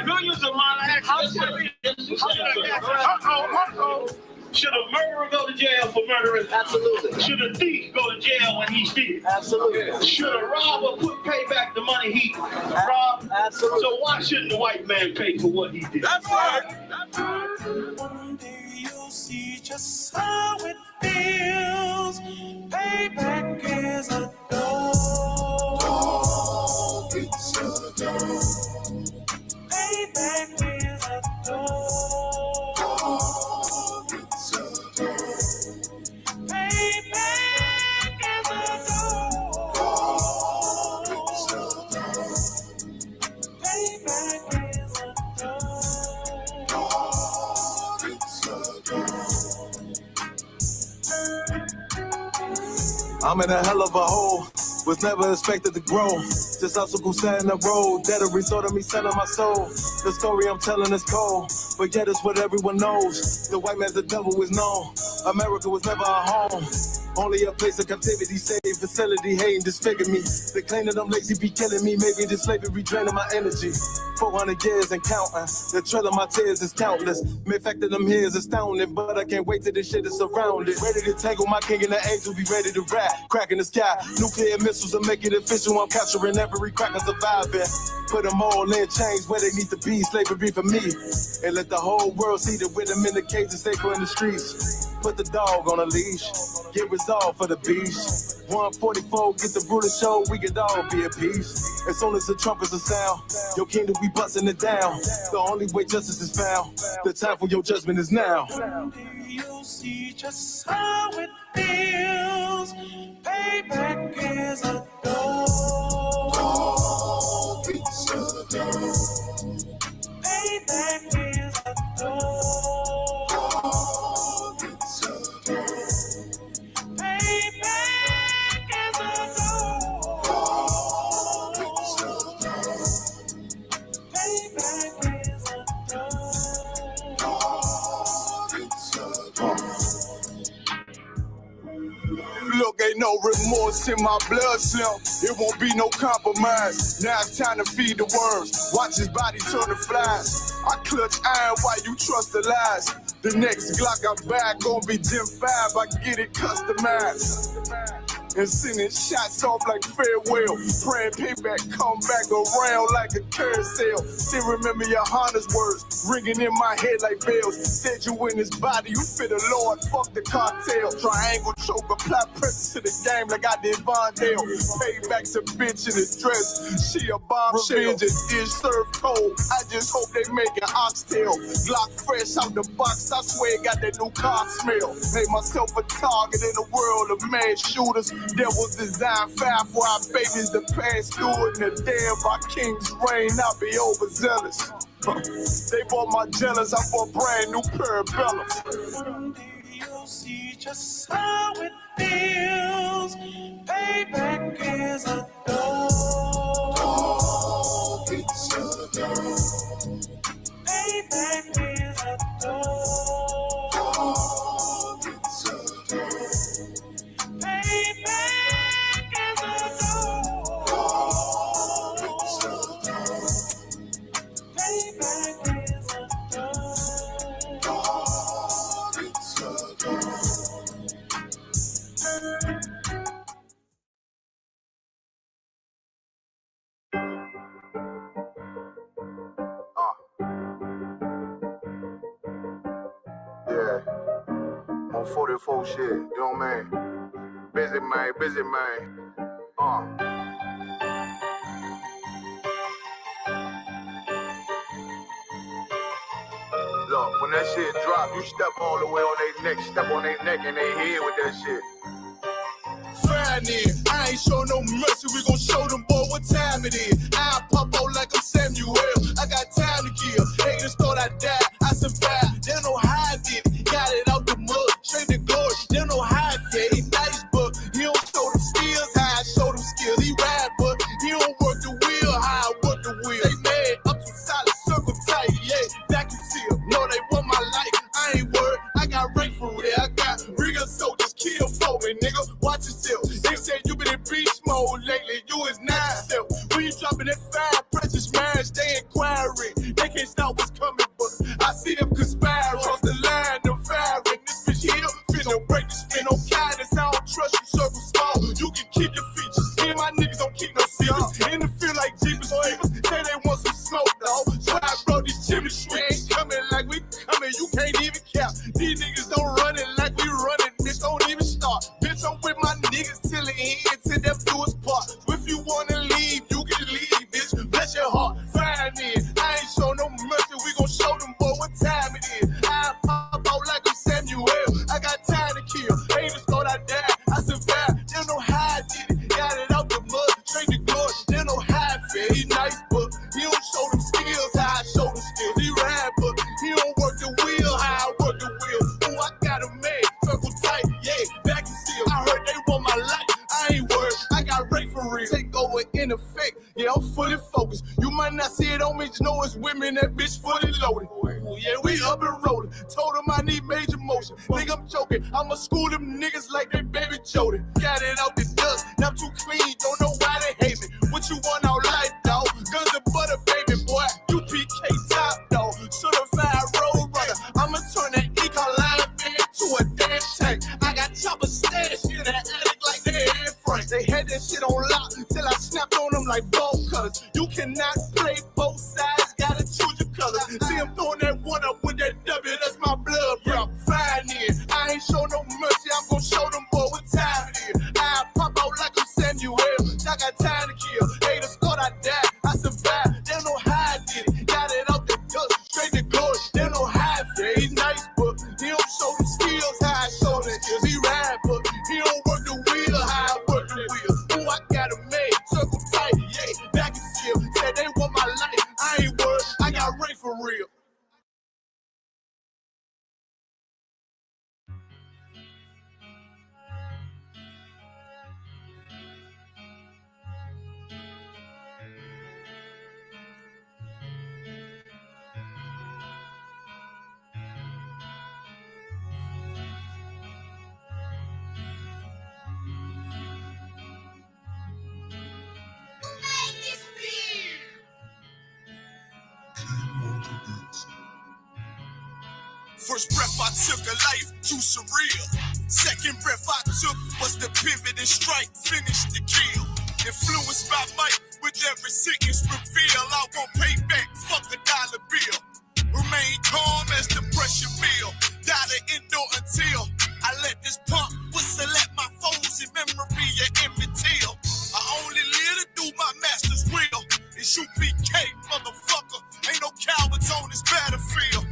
Millions of miles. Should a murderer go to jail for murdering? Absolutely. Should a thief go to jail when he steals? Absolutely. Should a robber pay back the money he robbed? Absolutely. So why shouldn't the white man pay for what he did? That's right. One day you'll see just how it feels. Payback is a dog. It's a dog. Payback is a dog. It's a dog. Payback is a dog. It's a dog. Payback is a dog. It's a dog. I'm in a hell of a hole, was never expected to grow. Just obstacle set in the road, that a result of me selling my soul. The story I'm telling is cold, but yet it's what everyone knows. The white man's the devil is known. America was never a home, only a place of captivity, saving facility, hating, disfigure me. They claim that I'm lazy, be killing me, maybe the slavery draining my energy. 400 years and counting, the trail of my tears is countless. The fact that I'm here is astounding, but I can't wait till this shit is surrounded. Ready to tangle my king and the angel, be ready to rap. Crack in the sky, nuclear missiles will make it official. I'm capturing every cracker surviving. Put them all in chains where they need to be, slavery for me. And let the whole world see that with them in the cage and safer in the streets. Put the dog on a leash, get resolved for the beast. 144, get the ruler show, we could all be at peace. As soon as the trumpets are sound, your kingdom we busting it down. The only way justice is found, the time for your judgment is now. One day you'll see just how it feels. Payback is a dog. It's a dog. Payback is a dog. It's a dog. Payback is a dog. It's a dog. Payback is a dog. It's a dog. Look, ain't no remorse in my blood cell. It won't be no compromise. Now it's time to feed the worms. Watch his body turn to flies. I clutch iron while you trust the lies. The next Glock I buy gon' be Gen 5. I get it customized. And sending shots off like farewell. Praying payback come back around like a carousel. Still remember your Honda's words ringing in my head like bells. Said you in his body, you fit the Lord, fuck the cartel. Triangle choke, apply pressure to the game like I did Vondale. Payback's a bitch in a dress, she a bombshell. Revenge is served cold, I just hope they make an oxtail. Glock fresh out the box, I swear it got that new car smell. Made myself a target in a world of mad shooters. There was design fire for our babies to pass through it. And the day of our king's reign, I'll be overzealous. They bought my jealous, I bought brand new pair of bells. One day you'll see just how it feels. Payback is a dog. It's a dog. Payback is a dog. It's a dog. Payback is a dog. It's a dog. Payback is a dog. It's a dog. Yeah, on 44 shit, you know what I mean? Busy man, busy man. Look, when that shit drop, you step all the way on their neck, step on their neck and they head with that shit. Fine in, I ain't show no mercy, we gon' show them boy what time it is. I pop out like I'm Samuel, I got time to kill. Haters thought I died, I survived. They don't know how I did it, got it out the mud, straight to glory. They don't know how I did it, he nice but he don't show them skills, how I show them skills. He ride but he don't work the wheel, how I work the wheel. They mad, up to solid, circle tight, yeah, vacuum seal. No, they want my life, I ain't worried, I got rank for it. I got real soldiers, kill for me, nigga, watch yourself. They said you been in beast mode lately, you is not yourself. When you dropping that fire, precious man, stay in but he don't show them skills how I show them skills. He ride, but he don't work the wheel how I work the wheel. Ooh, I got a man, circle tight, yeah, back and still. I heard they want my life, I ain't worried, I got Ray for real. Take over in effect, yeah, I'm fully focused. You might not see it on me, just know it's women, that bitch fully loaded. Ooh, yeah, we up and rolling. Told him I need major motion. Think I'm joking, I'ma school them niggas like they baby Jody. Got it out the dust, now I'm too clean, don't know why they hate me. What you want out life, dawg? Guns and butter, baby boy. UPK top, dawg. Certified road runner. I'ma turn that Ecoline into a damn tank. I got chopper stash in the attic like they Air Frank. They had that shit on lock till I snapped on them like ball cutters. You cannot play both sides, gotta choose your colors. See him throwing that one up with that W, that's my blood, bro. Fine in. I ain't show no mercy, I'm gonna show them boy what time it is. I pop out like I'm Samuel. I got time to kill. Haters thought I died, I survived. They don't know how I did it. Got it out the dust, straight to glory. They don't know how I feel. He's nice, but he don't show them skills how I show them skills. He ride, but he don't work the wheel how I work the wheel. Ooh, I got a man, circle tight, yeah, back and still. Said they want my life, I ain't worried, I got Ray for real. First breath I took, a life too surreal. Second breath I took was the pivot and strike, finish the kill. Influenced by might, with every sentence reveal. I won't pay back, fuck a dollar bill. Remain calm as the pressure build. Gotta endure until I let this pump whistle at my foes in memory of Emmett Till. I only live to do my master's will. It's UPK, motherfucker. Ain't no cowards on this battlefield.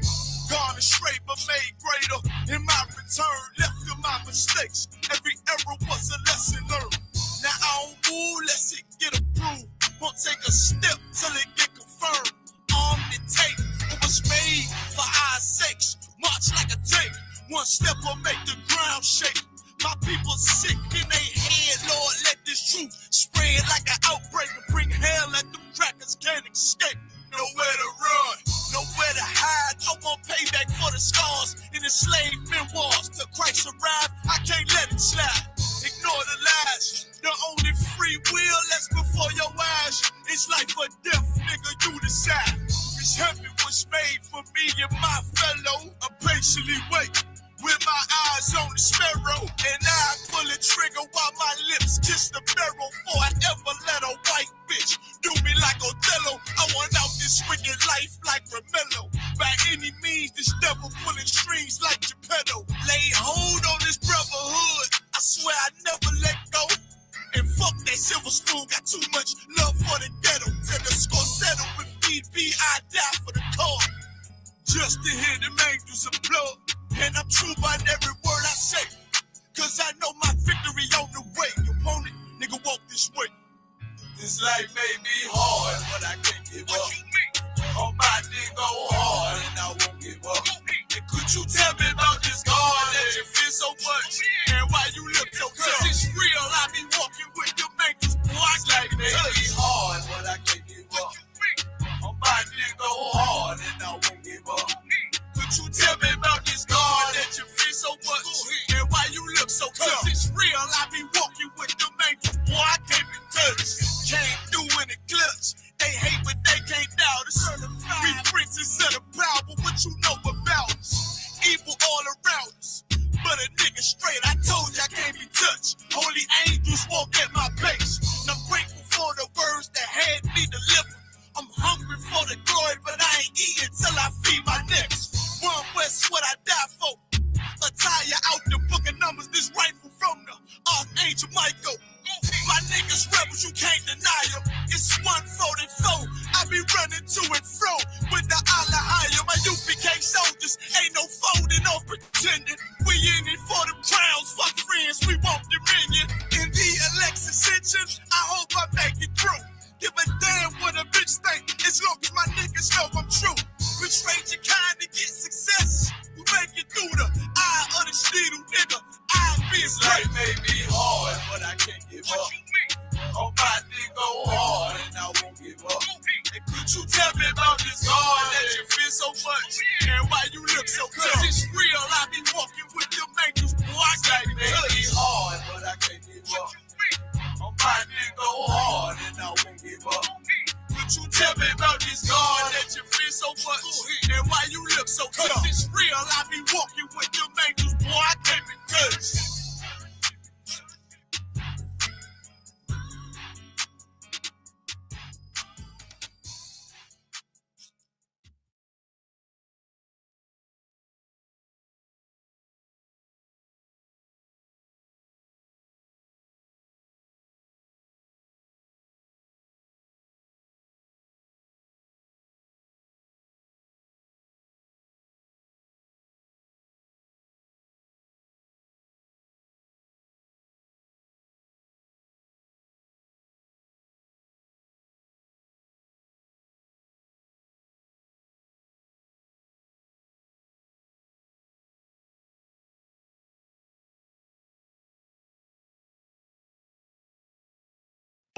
Gone astray but made greater. In my return, left with my mistakes. Every error was a lesson learned. Now I don't move, let's it get approved. Won't take a step till it get confirmed. Armed and tape, it was made for our sakes. March like a tank, one step will make the ground shake. My people sick in their head, Lord, let this truth spread like an outbreak and bring hell at them crackers can't escape. Nowhere to run, nowhere to hide. I want payback for the scars in the slave memoirs. Till Christ arrived, I can't let it slide. Ignore the lies. The only free will that's before your eyes is life or death, nigga, you decide. This heaven was made for me and my fellow. I patiently wait with my eyes on the sparrow, and I pull the trigger while my lips kiss the barrel. Before I ever let a white bitch do me like Othello. I want out this wicked life like Romello. By any means, this devil pulling strings like Geppetto. Lay hold on this brotherhood, I swear I never let go. And fuck that silver spoon, got too much love for the ghetto. Till the score settle, with need be, I die for the cause. Just to hear them angels applaud. And I'm true by every word I say, cause I know my victory on the way. Opponent, nigga, walk this way. This life may be hard, but I can't give up. I'm about to go hard, and I won't give up. And could you tell me about this God that you feel so much? And why you look so tough? It's real, I be walking with the angels. Boy, this life may be hard, but I can't give up. I'm about to go hard, and I won't give up. Could you tell me about this God that you feel so much? And why you look so tough? It's real, I be walking with the angels. Boy, I can't be touched. Came through in the clutch. They hate, but they can't doubt us. We princes of the power, what you know about us? Evil all around us, but a nigga straight. I told you I can't be touched. Holy angels walk at my pace. And I'm grateful for the words that had me delivered. I'm hungry for the glory, but I ain't eating till I feed my next. One West, what I die for. Attire out the book of numbers, this rifle from the Archangel Michael. My niggas rebels, you can't deny them. It's 144, I be running to and fro with the Allah higher. My UPK soldiers, ain't no folding or pretending. We in it for the crowns, fuck friends, we want dominion. In the election ascension, I hope I make it through. Give a damn what a bitch bitch think, as long as my niggas know I'm true. Betrayed your kind to get success. You make it through the eye of the needle, nigga. This life may be hard, but I can't give up. On my nigga hard, and I won't give up. And could you tell me about this God that you feel so much? And why you look so tough? It's real, I be walking with them angels. Boy, I can't may be hard, but I can't give up. On my nigga hard, and I won't give up. Could you tell me about this God that you feel so much? And why you look so tough? It's real, I be walking with them angels. Boy, I can't be touched.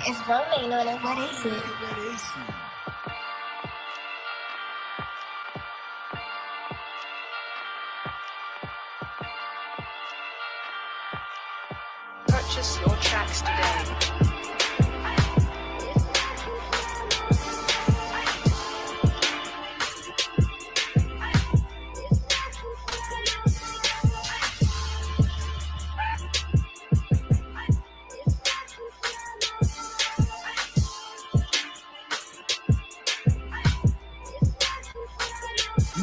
It's rolling on it. What is it? Purchase your tracks today.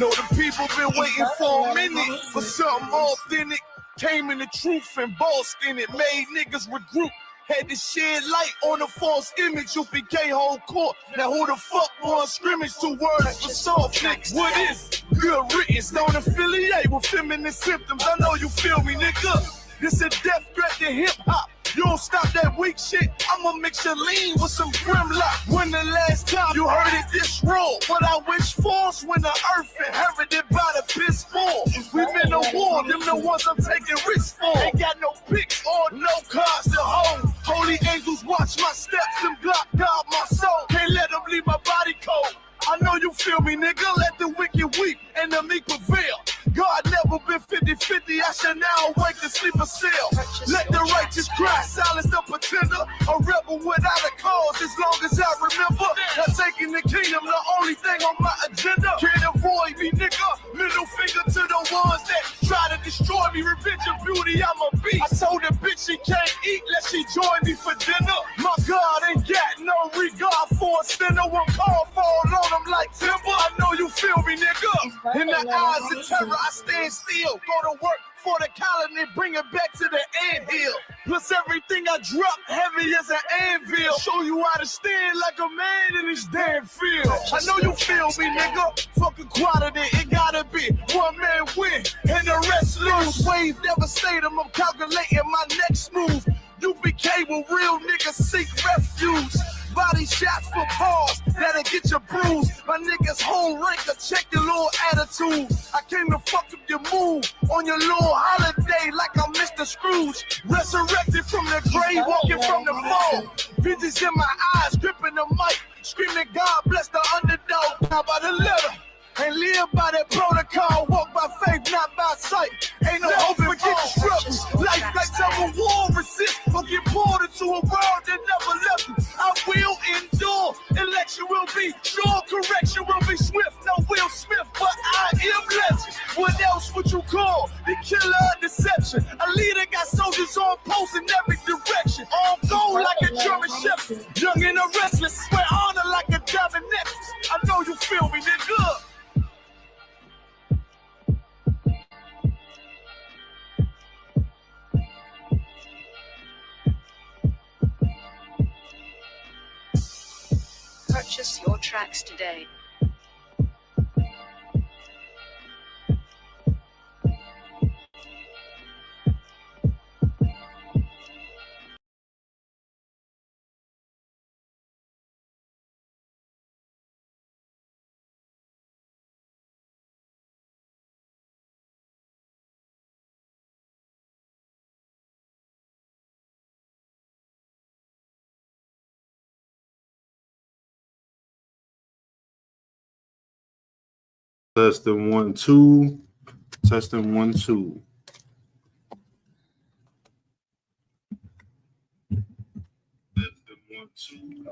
Know the people been waiting for a minute for something authentic. Came in the truth and bossed in it. Made niggas regroup. Had to shed light on the false image. UPK whole court. Now who the fuck won scrimmage? 2 words for soft niggas. What is good riddance? Don't affiliate with feminine symptoms. I know you feel me, nigga. This a death threat to hip hop. You don't stop that weak shit, I'ma mix your lean with some Grimlock. When the last time you heard it this raw? What I wish for's when the earth inherited by the piss fall. We been to war, them the ones I'm taking risks for. Ain't got no picks or no cards to hold. Holy angels watch my steps, them Glock guard my soul. Can't let them leave my body cold. I know you feel me, nigga. Let the wicked weep and the meek prevail. God never been 50-50. I shall now awake to sleep a cell. Let the righteous cry, silence the pretender. A rebel without a cause, as long as I remember. Not taking the kingdom, the only thing on my agenda. Can't avoid me, nigga. Middle finger to the ones that try to destroy me. Revenge of beauty, I'm a beast. I told the bitch she can't eat, let she join me for dinner. My God ain't got no regard for a sinner. One call fall on them like timber. I know you feel me, nigga. In the eyes of terror, I stand still. Go to work for the colony, bring it back to the anthill. Plus everything I drop heavy as an anvil. Show you how to stand like a man in this damn field. I know you feel me, nigga. Fuck equality, it gotta be one man win and the rest lose. Wave devastator, I'm calculating my next move. UPK will real niggas seek refuge. Body shots for pause, that'll get you bruised. My niggas whole ranker, check your little attitude. I came to fuck up your mood on your little holiday like I'm Mr. Scrooge. Resurrected from the grave, walking from the fall. Visions in my eyes, gripping the mic, screaming God bless the underdog. How by the letter? And live by that protocol, walk by faith, not by sight. Ain't no hope for getting struggles. Life like some war resist, or get pulled into a world that never left you. I will endure, election will be sure, correction will be swift. No Will Smith, but I am legend. What else would you call the killer of deception? A leader got soldiers on post in every direction. On go like a German shepherd, young and a restless. Wear honor like a diamond necklace. I know you feel me, nigga. Purchase your tracks today. Testing 1 2. Testing 1 2. Testing 1 2.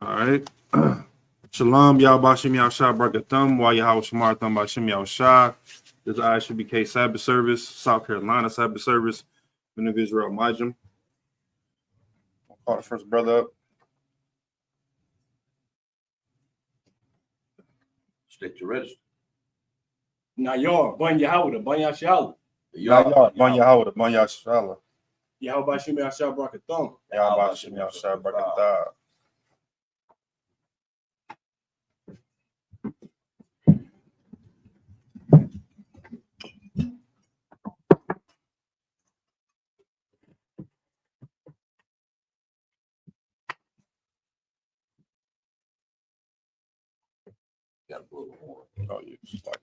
All right. Shalom, y'all. Bashim Yahshua Barakathum. While Yahweh Shemar Thumb Bashim Yahshua. This is ISUPK Sabbath service, South Carolina Sabbath service. Men of Israel Majim. I'll call the first brother up. State your register. Nayar, Ban Yahweh, Ban Yashala. Yahweh, Ban Yahweh, Ban Yahshua. Yahweh Bashim Yahshua Barakathum. Yahweh Bashim Yahshua Barakathum. Oh, you just like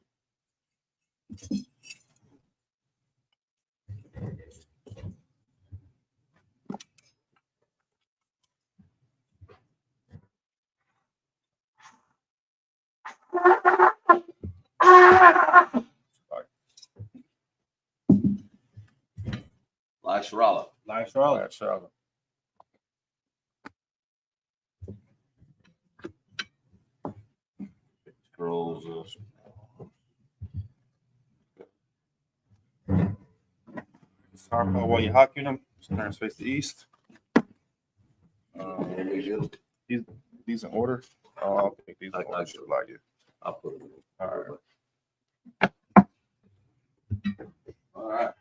Like Sharala. Like Charlotte. Charlotte. Scrolls. Sorry about while you're hocking them. Turn his face to east. These in order. Oh, I'll pick these in order. Like it. I'll put it in. All right. All right.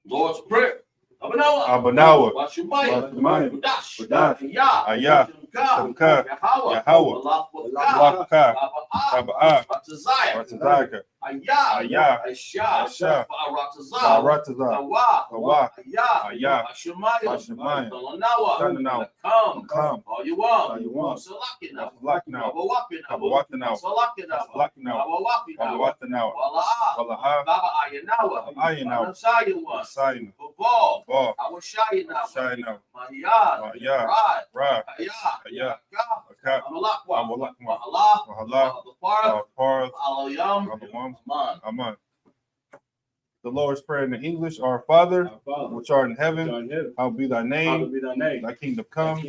Lord's Prayer. Abanawa. Washumaya. Wadash. Wadash. Ayah. SABBATH. SABBATH. Yahweh. Allah. Saba'a, Ratazaya, Ratazaka, Aya, Aya, Aisha, Aisha, Ratazah, Barataza, Awa, Awa, Aya, Aya, Ashemaya, Ashemaya, Talanawa, Talanawa, come, all you want, all you want, Salakina, Salakina, Abawapina, Abawatanawa, Salakina, Salakina, Abawapina, Abawatanawa, Wala'a, Wala'a, Baba Ayanawa, Ayanawa, Sayawa, Sayana, Ball, Ball, Awashayanawa, Shayana, Maya, Maya, Rod, Ra, Aya, Aya, Aka, Aka, Amalakwa, Awalakma, Wahala, Wahala, Parth, Parth, Alayam, Alawam, Man. Aman. The Lord's Prayer in English, Our Father, which art in heaven, hallowed be thy name, thy kingdom come,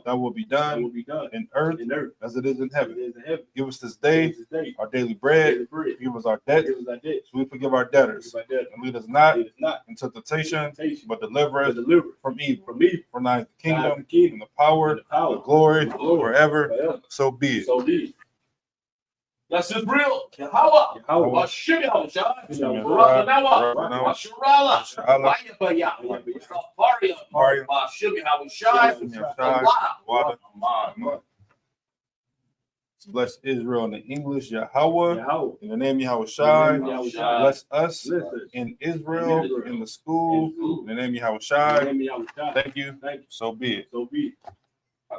thy will be done in earth as it is in heaven. Give us this day our daily bread, give us our debt, so we forgive our debtors, and lead us not into temptation, but deliver us from evil. For thine is the kingdom, and the power, the glory, forever, so be it. That's his real. Yahweh. Bashim Yahushua. Barakanawa. Basharala. Wayabaya. Baria. Bashim Yahushua. Water. Bless Israel in the English, Yahweh. In the name of Yahushua. Bless us in Israel, in the school. In the name of Yahushua. Thank you. So be it.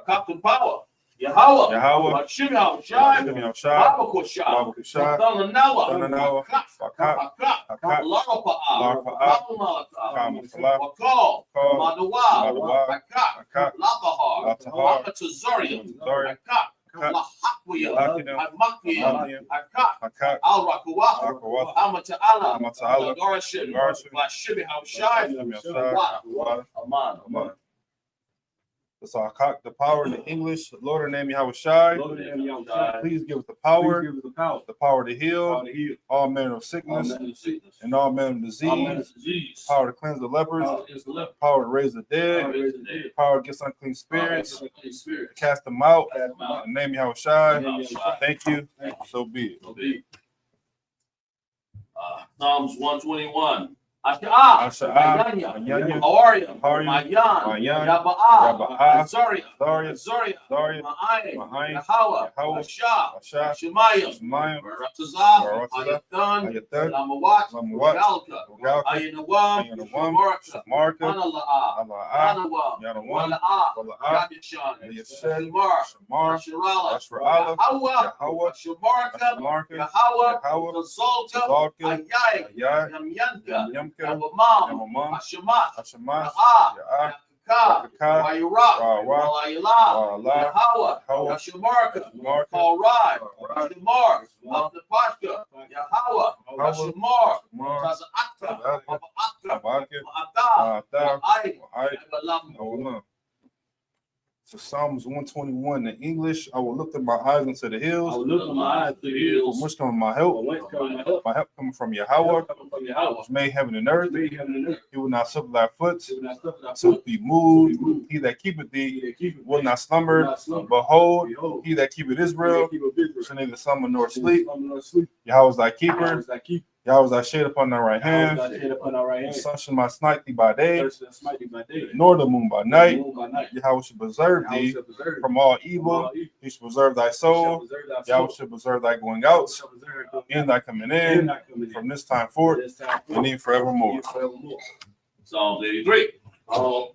Captain Power. Yahweh. Bashim Yahushua. Babakusha. Tananawa. Bakat. Bakat. Larpa'a. Kamasala. Wakal. Madawa. Madawa. Bakat. Bakat. Latahar. Latahar. Amatazarian. Zaria. Bakat. Lahakia. Lahakia. Bakat. Bakat. Al-Rakuwa. Akawa. Amata'ala. Amata'ala. Garashin. Garashin. Bashim Yahushua. Water. Aman. That's all. Cock the power in the English. Lord, in the name of Yahushua. Please give us the power to heal all manner of sickness and all manner of disease. Power to cleanse the lepers. Power to raise the dead. Power against unclean spirits. To cast them out. In the name of Yahushua. Thank you. So be it. Psalms 121. Asha'ah, Ayanya, Hawariam, Mayan, Yaba'a, Zaria, Ma'ayin, Yahweh, Ashah, Shemayim, Ratazah, Ayathan, Lamawat, Galka, Ayinawam, Shamarka, Anawam, Wala'ah, Yadishan, Shamar, Shirala, Yahweh, Shamarka, Yahweh, Zolta, Ayay, Yamyanka, Yamamam, Hashemat, Ya'ah, Wayirah, Walayila, Yahweh, Yashamarka, Kalrai, Shamar, Abdapashka, Yahweh, Yashamar, Taza'atka, Ma'atka, Ma'ata, Ma'ayin, So Psalms 121 in English, I will lift up my eyes into the hills. From which cometh my help? My help coming from Yahweh, which made heaven and earth. He will not suffer thy foot to be moved. He that keepeth thee will not slumber. Behold, he that keepeth Israel shall neither slumber nor sleep. Yahweh is thy keeper. Yahweh is thy shade upon thy right hand. The sun shall not smite thee by day, nor the moon by night. Yahweh shall preserve thee from all evil. He shall preserve thy soul. Yahweh shall preserve thy going out and thy coming in from this time forth and even forevermore. Psalms 83. Allah,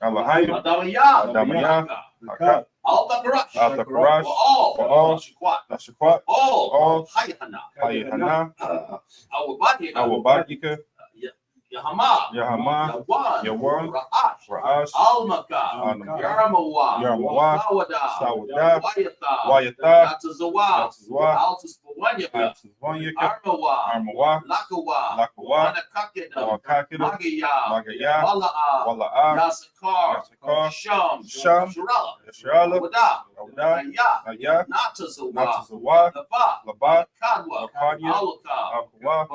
Adamaya, Akat, Al-Takarash, all, Nashakwat, all, Hayahana, Awabadika, Yahama, Yawan, Ra'ash, Al-Makah, Yaramawa, Sawada, Wayata, Yatazwa, Altaswanyaka, Armawa, Lakawa, Wakakida, Magaya, Wala'a, Yasakar, Sham, Sharala, Wada, Aya, Natazawa, Labat, Kadwa, Alaka,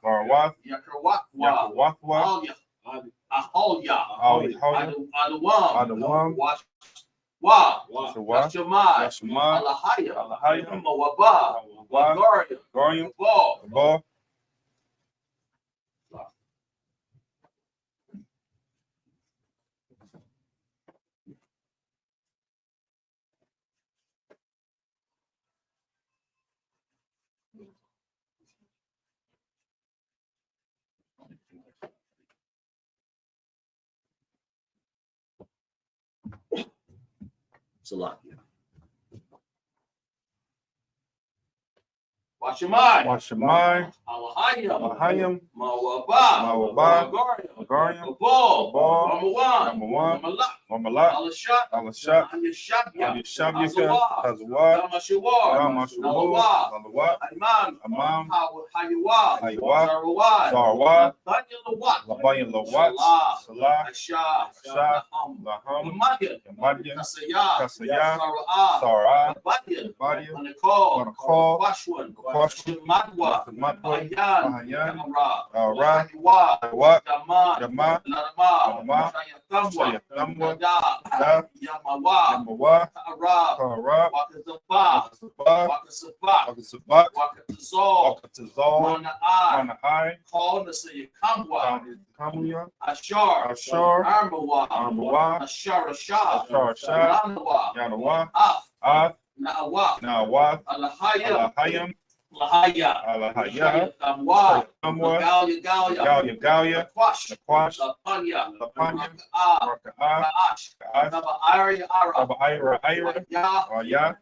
Barawak, Yakarwakwa, Aholya, Adawam, Yashama, Alahaya, Waba, Gariam, Ball. Salakia. Wash your mind. Wash your mind. Alahayim. Alahayim. Mawabah. Mawabah. Magarium. Magarium. Babal. Babal. Mamawan. Mamawan. Mamalak. Mamalak. Alashak. Alashak. Ayashabya. Yeshabya. Tazawad. Damashawar. Damashuwa. Alawat. Imam. Amam. Hayawah. Hayawah. Zarawad. Zarawad. Banya Lawat. Labayan Lawat. Salah. Ashah. Ashah. Laham. Laham. Yamadyan. Yamadyan. Kasayah. Kasayah. Sara'ah. Sarah. Badyan. Badyan. Manakal. Manakal. Kwashwan. Kwashwan. Madwa. Madwa. Ayan. Ayan. Amra. Ara. Hayawah. Hayawah. Daman. Daman. Larama. Larama. Shayatamwa. Shayatamwa. Da. Da. Yamawa. Yamawa. Ta'arab. Ta'arab. Wakazabah. Sabah. Wakazabah. Wakasabak. Wakatazal. Wakatazal. Mana'ai. Manahai. Call the Sayakamwa. Kamuya. Ashar. Ashar. Armawa. Armawa. Ashar Ashar. Ashar Ashar. Yanawa. Yanawa. Af. Af. Na'awa. Nawaf. Alahaya. Alahayam. Lahaya. Alahaya. Tamwa. Tamwa. Galia Galia. Galia Galia. Quash. Quash. Lapanya. Lapanya. Raka'ah. Raka'ah. Ka'ash. Ka'ash. Naba'ari Ara. Aba Ira. Ira. Ya. Aya.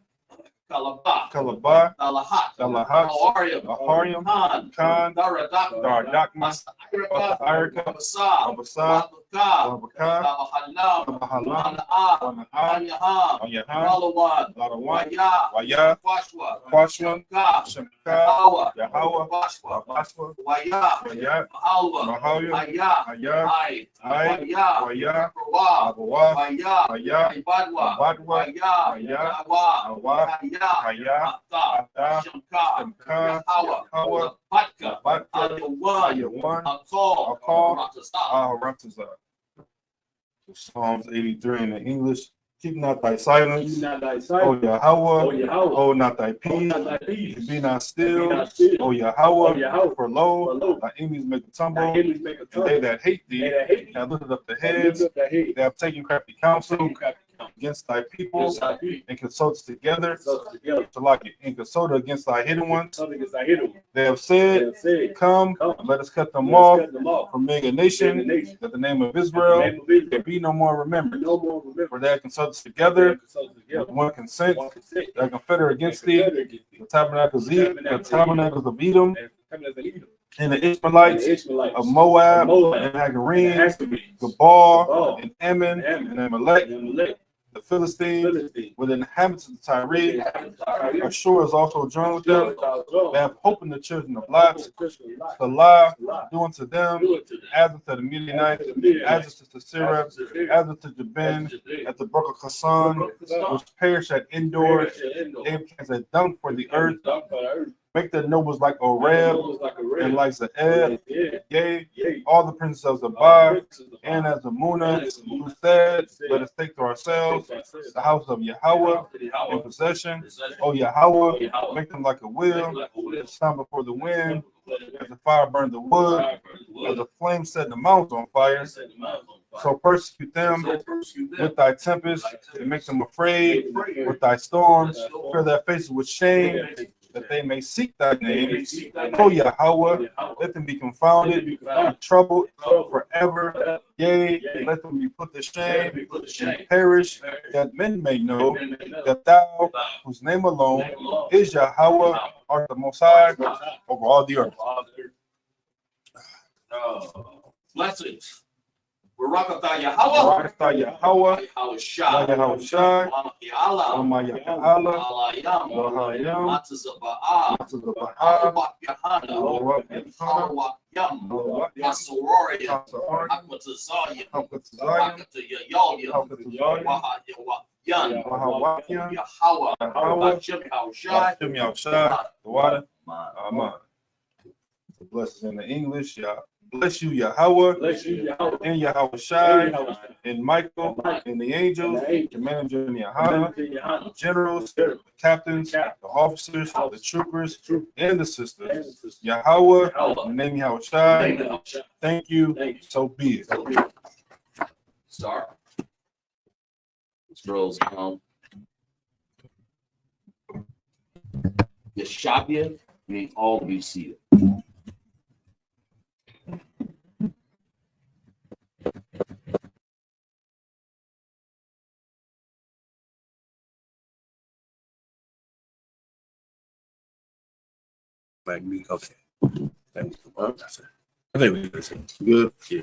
Kalabah. Kalabah. Dalahat. Dalahat. Aharium. Aharium. Khan. Khan. Daradakma. Daradakma. Masta Irika. Irika. Abasa. Abasa. Wabaka. Wabaka. Tabahalam. Tabahalam. Mana'ah. Mana'ah. Anyaham. Anyaham. Malawan. Larawan. Waya. Waya. Quashwa. Quashwan. Ka. Shemka. Yahawa. Yahawa. Quashwa. Abaswa. Waya. Waya. Mahalwa. Mahalwa. Aya. Aya. Ai. Ai. Waya. Waya. Abawa. Abawa. Waya. Waya. Ibadwa. Ibadwa. Waya. Waya. Awa. Awa. Aya. Aya. Ata. Ata. Shemka. Shemka. Yahawa. Yahawa. Batka. Batka. Ayawan. Ayawan. Akal. Akal. Ratazah. Ratazah. Psalms 83 in the English. Keep not thy silence. Keep not thy O sight. Yahweh. O Yahweh. Hold not thy peace. Hold not thy peace. Be not still. Be not still. O Yahweh. O Yahweh. For lo, For lo, thy enemies make a thy tumble. enemies make a And tumble. they that hate They thee that hate thee have lifted up their have heads. lifted up their head. They have taken crafty counsel Against against thy people thy people. and consulted together Together. to like it and consulted against thy hidden ones. Something against thy hidden one. They have They said, have said, Come, Come, let us cut them let us off cut them off. from being a Being a nation, nation. that the name of In the Israel name of Israel. can be no more remembered. No more remember. For they have consulted They together have consulted with together. one consent. One consent. They are confederate against They thee. confederate against thee. The tabernacles of Edom, And coming as an Edom. and the And the Ishmaelites Ishmaelites. of Moab, Of Moab, and and Hagareen, Hagarenes, Gabal, Gabal, and Ammon, and Ammon, and Amalek, and Amalek, the Philistines, Philistines, with the inhabitants of Tyre. Tyre. Ashur is also joined with them. Ashur, They have hope in the children of Lot. Lot, Salah, Lot, do unto them, do it to them. as unto the Midianites, as unto the Sirah, as unto Jabin, at the brook of Hassan, which perish at Endor. They plants a dump for the earth. Make their nobles like Oreb and like Zeeb. Yea, all the princes of Zabad, and as the Muna, who said, let us take to ourselves the house of Yahweh in possession. O Yahweh, make them like a wheel, as sun before the wind, as the fire burned the wood, as the flame set the mountains on fire. So persecute them with thy tempest, and make them afraid with thy storms. Fill their faces with shame, that they may seek thy name. O Yahweh, let them be confounded, be troubled forever. Yea, let them be put to shame and perish, that men may know that thou, whose name alone is Yahweh, art the Most High over all the earth. Blessings. Barakatah Yahweh. Barakatah Yahweh. Yahweh Shai. Yahweh Shai. Ya'ala. Ya'ala. Alayam. Lahayam. Matazaba'ah. Matazaba'ah. Arwak Yahana. Arwak Yahana. Arwak Yam. Arwak Yam. Asaroria. Asaroria. Akwatazayim. Akwatazayim. Akatayayalim. Akwatazayim. Wahayawakyan. Wahawakyan. Yahweh. Yahweh. Hashem Yahushai. Hashem Yahushai. The water. Amen. The blessings in the English. Yah. Bless you, Yahweh, Bless you, Yahweh. and Yahweh Shai, And Yahweh. and Michael, and the angels, the manager and Yahana, the generals, the captains, the officers, the troopers, and the sisters. Yahweh, in the name of Yahweh Shai, thank you, so be it. Start. Scrolls Yeshabia, meaning all of you see it. Like me, okay. Thank you. I think we good. Good. Yeah.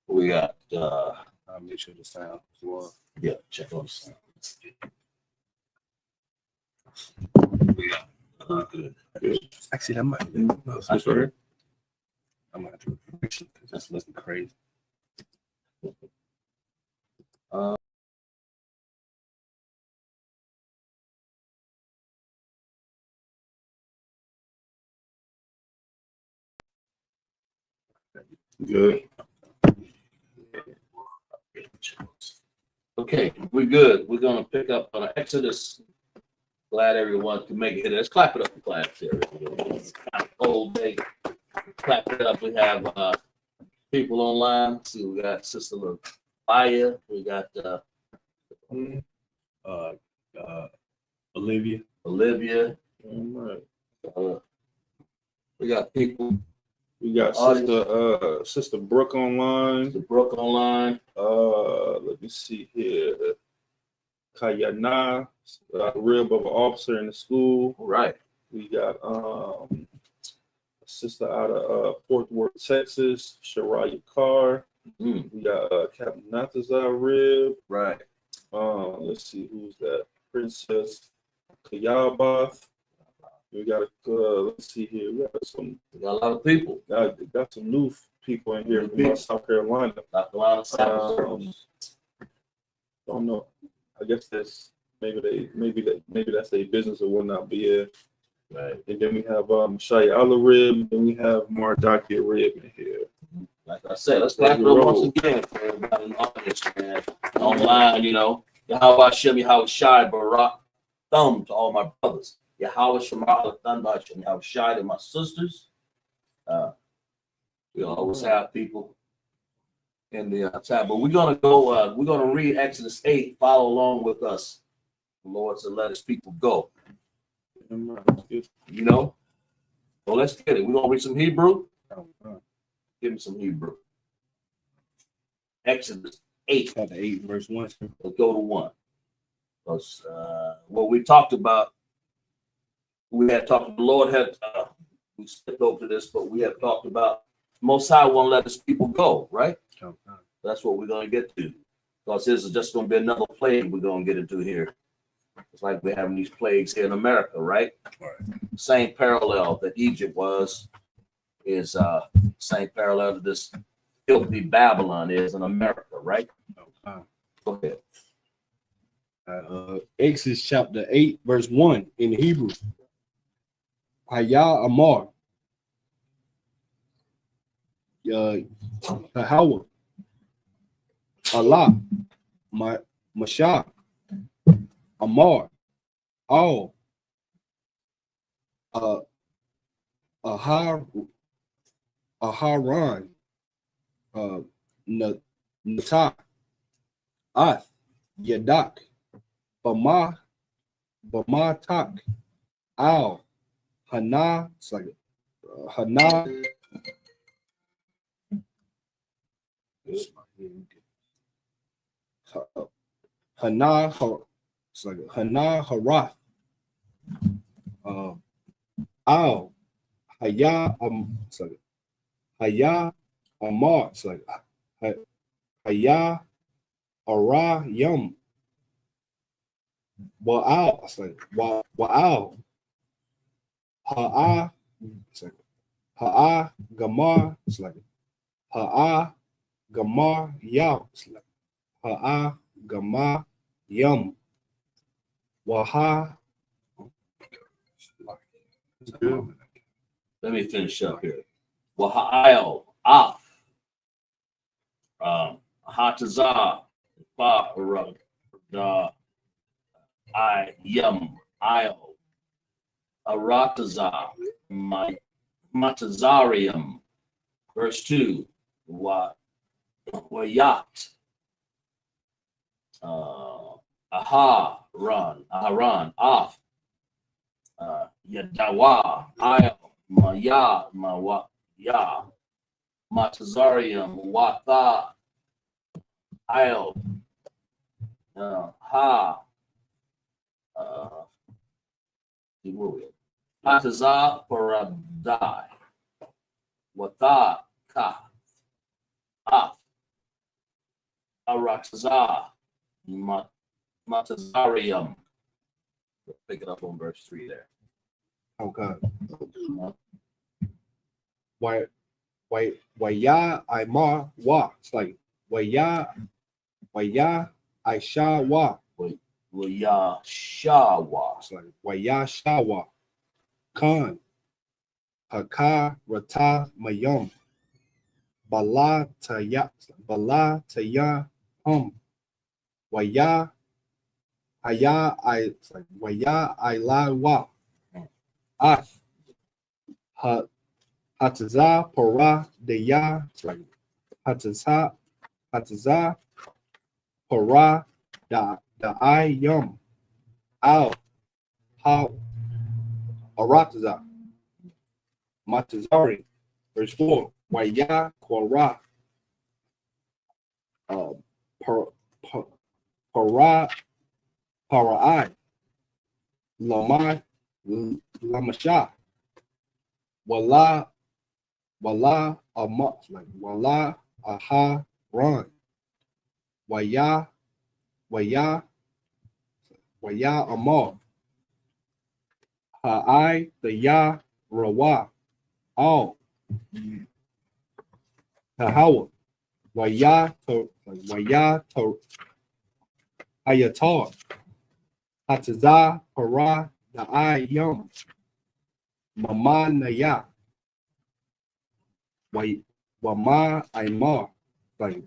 We got I'll make sure the sound as well. yeah, check on the sound. We got Good. Actually, that might be no, That's right. I'm gonna have to refresh it because that's looking crazy. Good. Okay, we're good. We're gonna pick up on Exodus. Glad everyone can make it. Let's clap it up for class here. It's kind of cold day. Clap it up. We have people online. See, we got Sister Lafaya. We got Olivia. Olivia. All right. We got people. We got Sister Brooke online. The Brooke online. Let me see here. Kayana, rib of an officer in the school. All right. We got a sister out of Fort Worth, Texas, Shariah Carr. Mm. We got Captain Natazar rib. Right. Let's see who's that. Princess Kayabath. We got let's see here. We got a lot of people. Got some new people in here from South Carolina. South Carolina, Sabbath. Don't know. I guess that's maybe that's their business or whatnot. But yeah. Right. And then we have Shaya Allah rib, and we have Mardaki rib in here. Like I said, let's clap it up once again for everybody in the audience, man. Online, you know. Yahweh Shem, Yahweh Shai, Barak, thumb to all my brothers. Yahweh Shemar, Thunbar, Yahweh Shai to my sisters. We always have people in the chat, but we're gonna go. We're gonna read Exodus 8. Follow along with us. The Lord said, "Let His people go." You know. So let's get it. We're gonna read some Hebrew. Give me some Hebrew. Exodus 8. Chapter 8, verse 1. Let's go to 1. Because what we talked about, the Lord had, we skipped over this, but we have talked about Most High won't let His people go, right? That's what we're going to get to. Because this is just going to be another plague we're going to get into here. It's like we're having these plagues here in America, right? Same parallel that Egypt was, is same parallel to this filthy Babylon is in America, right? Go ahead. Exodus chapter 8, verse 1 in Hebrew. Haya Amar. Yahweh. Allah. Mashah. Amar. All. Aharon. Natak. Ath. Yadak. Bamatak. Al. Hana. It's like Hana. Hana. It's like Hana Harath. Al. Haya. It's like Haya. Amar. It's like Haya. Ara Yum. Wa'al. It's like Wa'al. Ha'a. It's like Ha'a Gamar. It's like Ha'a Gamar Yaw. It's like Ha'a Gamar Yum. Waha. Let me finish up here. Waha'il. Af. Hatazah. Ba. I Yum. I'll. Aratazah. Matazarium. Verse 2. Wayat. Aharon. Af. Yadawa. I'll. Maya. Mawaya. Matazarium. Watha. I'll. Ha. Where we at? Hataza paradai. Wata ka. Af. Araxaza. Matazarium. Pick it up on verse 3 there. Okay. Waya Aima wa. It's like Waya Aisha wa. Waya shawa. It's like Waya Shawa. Khan. Haka Rata Mayum. Bala Taya Waya Aya I it's like Waya Ila wa. Af. Hataza Para Deya. It's like Hataza Para da I yum. Al Ha Arataza. Matazari. Verse 4. Waya Kora. Para'ai. Lamasha. Wala Amat. Like Wala Aha Ron. Waya Amar. Ha'ai the Ya Rawa. All. Tahawa. Waya to Ayatar. Hataza Para Na'ai Yum. Mama Naya. Wama Aimar. Like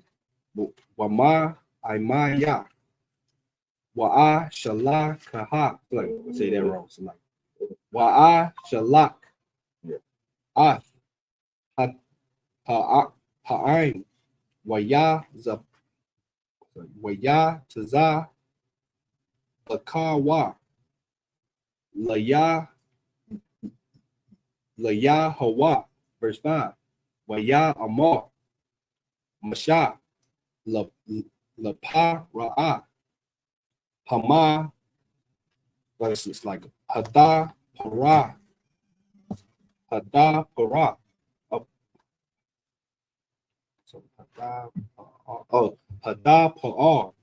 Wama Aimaya. Wa'a Shalak Kaha. Like I say that wrong. So like Wa'a Shalak. Ath. Ha'ain. Waya Taza. Lakawa. Laya Hawa. Verse 5. Waya Amar. Masha. Lapa Ra'a. Hama. It's like Hada Para. Hada Para. So Hada Pa'ar.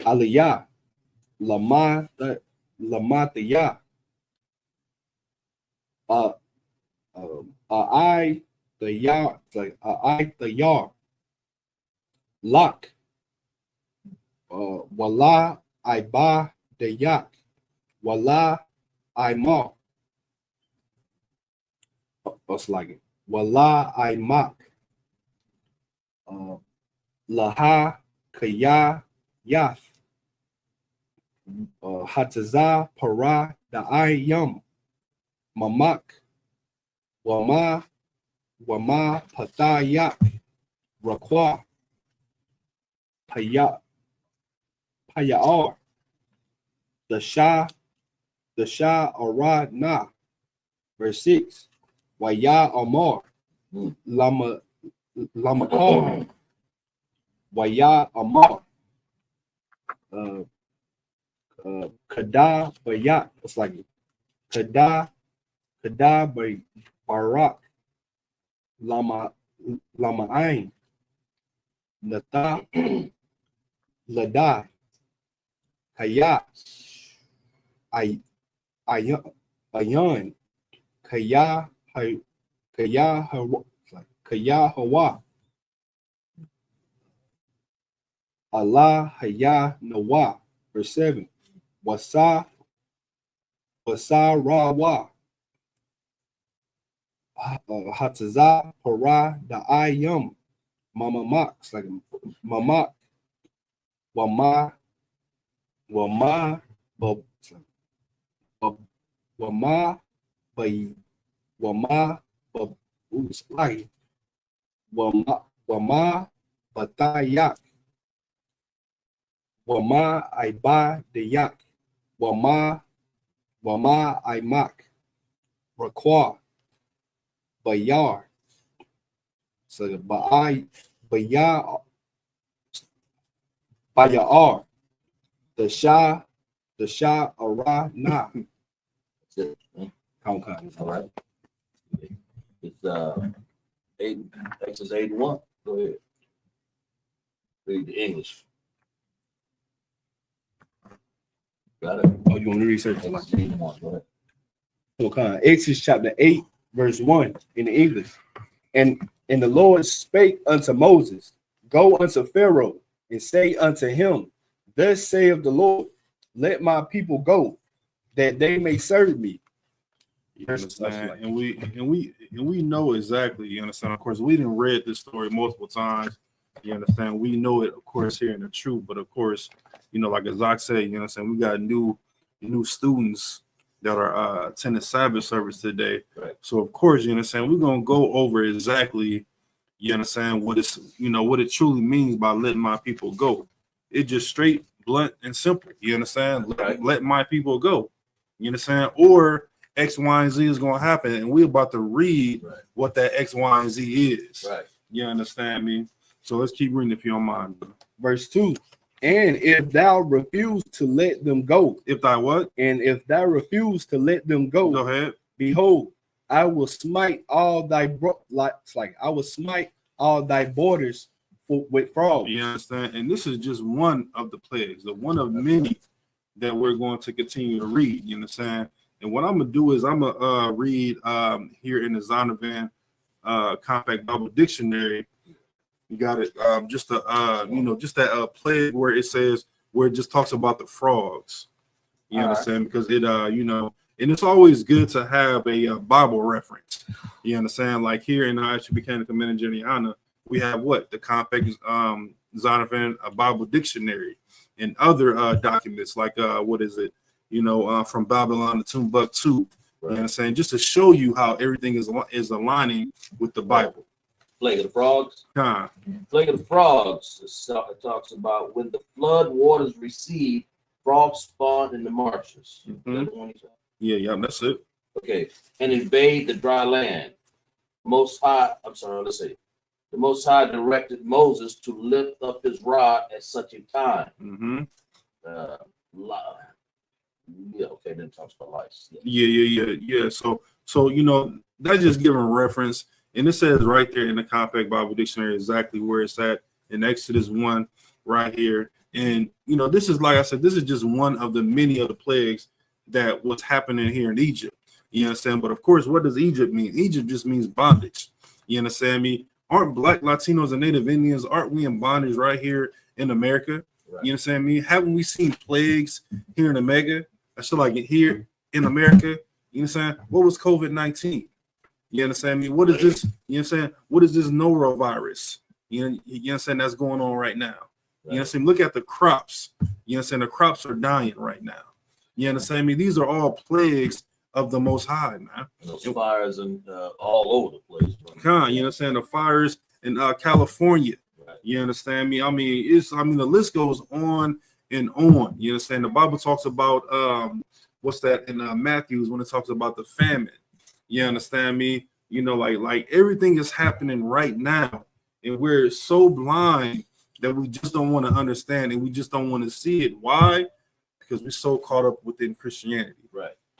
Aliyah. Lamatiyah. I the yar. Like I the yar. Lock. Wala I ba the yak. Wala I ma. It's like Wala I mak. Laha Kaya Yath. Hataza Para the I Yum. Mamak. Wama Patayak. Rakwa. Payar. The Shah Arad Na. Verse 6. Waya Amar. Lamakar. Waya Amar. Kada Bayat. It's like Kada Bay Barak. Lama Ain. Nata Lada. Kaya Ayan. Kaya Hawa. Allah Haya Nawa. Verse 7. Wasa Rawa. Hataza Para the Ayum. Mama Max. Like Mama Wama Batayak. Wama I ba the yak. Wama I mak. Rakwa. Bayar. So Bayar. The Shah the Shah Ara Na. That's it. Okay. All right. It's 8, Exodus 8:1. Go ahead. Read the English. Got it. Oh, you want to research it? Exodus 8:1. Go ahead. Okay. Exodus chapter 8, verse 1 in the English. And the Lord spake unto Moses, go unto Pharaoh, and say unto him, thus saith the Lord, let my people go, that they may serve me. You understand? And we know exactly, you understand. Of course, we didn't read this story multiple times. You understand? We know it, of course, here in the truth, but of course, you know, like Zach said, you understand, we got new students that are attending Sabbath service today. Right. So of course, you understand, we're gonna go over exactly, you understand, what it truly means by letting my people go. It just straight, blunt, and simple. You understand? Right. Let my people go. You understand? Or X, Y, and Z is gonna happen, and we're about to read what that X, Y, and Z is. Right. You understand me? So let's keep reading if you don't mind. Verse 2. And if thou refuse to let them go, If thou what? and if thou refuse to let them go, Go ahead. behold, I will smite all thy borders with frogs. You understand? And this is just one of the plagues, the one of many that we're going to continue to read. You understand? And what I'm gonna do is I'm gonna read here in the Zonovan Compact Bible Dictionary. You got it. Just that plague where it says, where it just talks about the frogs. You understand? Because it and it's always good to have a Bible reference. You understand? Like here in the ISUPK Community Geniana, we have what? The Compact Zonovan Bible Dictionary and other documents like what is it? From Babylon to Timbuktu. Right. You understand? Just to show you how everything is aligning with the Bible. Plague of the frogs. Plague of the frogs. It talks about when the flood waters recede, frogs spawn in the marshes. Mm-hmm. Yeah, that's it. Okay, and invade the dry land. The Most High directed Moses to lift up his rod at such a time. Mm-hmm. Okay, then it talks about lice. Yeah. So that's just giving reference. And it says right there in the Compact Bible Dictionary exactly where it's at in Exodus 1 right here. And, this is, like I said, this is just one of the many of the plagues that was happening here in Egypt. You understand? But, of course, what does Egypt mean? Egypt just means bondage. You understand me? Aren't Black, Latinos, and Native Indians, aren't we in bondage right here in America? Right. You understand me? Haven't we seen plagues here in America? I feel like here in America. You understand? What was COVID-19? You understand me? What is this? You understand? What is this norovirus? You understand that's going on right now? Right. You understand? Look at the crops. You understand? The crops are dying right now. You understand me? These are all plagues of the Most High, man. Those fires and all over the place. You understand? The fires in California. Right. You understand me? I mean, the list goes on and on. You understand? The Bible talks about what's that in Matthews when it talks about the famine. You understand me? Like everything is happening right now, and we're so blind that we just don't want to understand and we just don't want to see it. Why? Because we're so caught up within Christianity.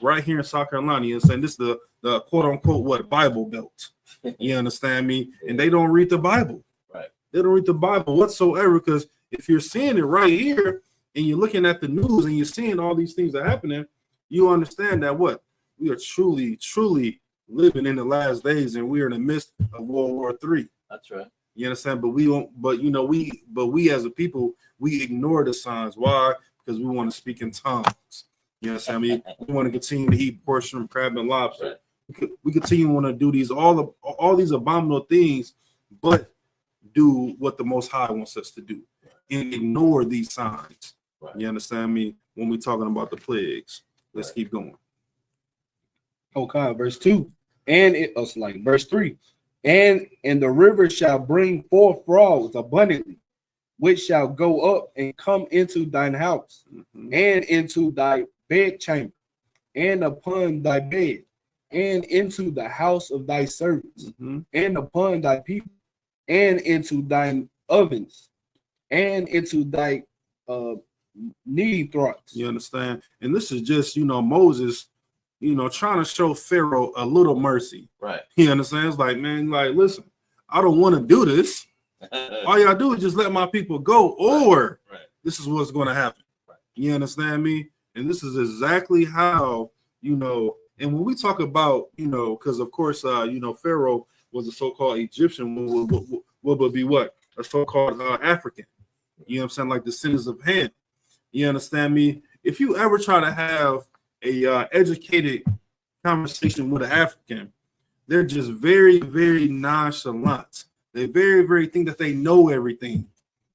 Right here in South Carolina, you understand? This is the quote unquote Bible Belt. You understand me? And they don't read the Bible. Right. They don't read the Bible whatsoever, because if you're seeing it right here and you're looking at the news and you're seeing all these things that are happening, you understand that what? We are truly, truly living in the last days, and we are in the midst of World War III. That's right. You understand? But we don't. But we as a people, we ignore the signs. Why? Because we want to speak in tongues. You understand me? We want to continue to eat pork, shrimp, crab, and lobster. Right. We continue to want to do all these abominable things, but do what the Most High wants us to do, and ignore these signs. Right. You understand me? When we're talking about the plagues, let's keep going. Okay, verse 2. And it was like verse 3. And the river shall bring forth frogs abundantly, which shall go up and come into thine house, and into thy bedchamber, and upon thy bed, and into the house of thy servants, and upon thy people, and into thine ovens, and into thy kneading troughs. You understand? And this is just, Moses, trying to show Pharaoh a little mercy. Right. You understand? It's like, man, like, listen, I don't want to do this. All y'all do is just let my people go, or this is what's going to happen. Right. You understand me? And this is exactly how, and when we talk about, because of course, Pharaoh was a so-called Egyptian, would be what? A so-called African. You know what I'm saying? Like the descendants of Ham. You understand me? If you ever try to have a educated conversation with an African, they're just very, very nonchalant. They very, very think that they know everything.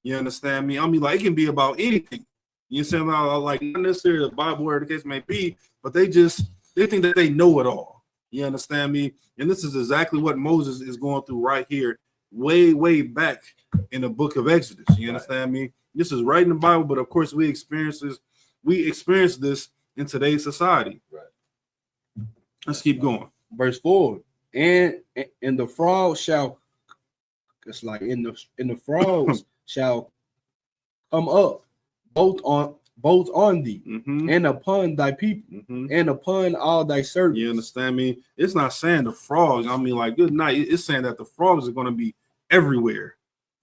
You understand me? I mean, like, it can be about anything. You understand? Like, not necessarily the Bible or the case may be, but they think that they know it all. You understand me? And this is exactly what Moses is going through right here, way, way back in the book of Exodus. You understand me? This is right in the Bible, but of course we experience this in today's society. Right. Let's keep going. Verse 4. And the frogs shall, it's like in the frogs shall come up both on thee and upon thy people and upon all thy servants. You understand me? It's not saying the frogs. I mean, like, good night. It's saying that the frogs are going to be everywhere.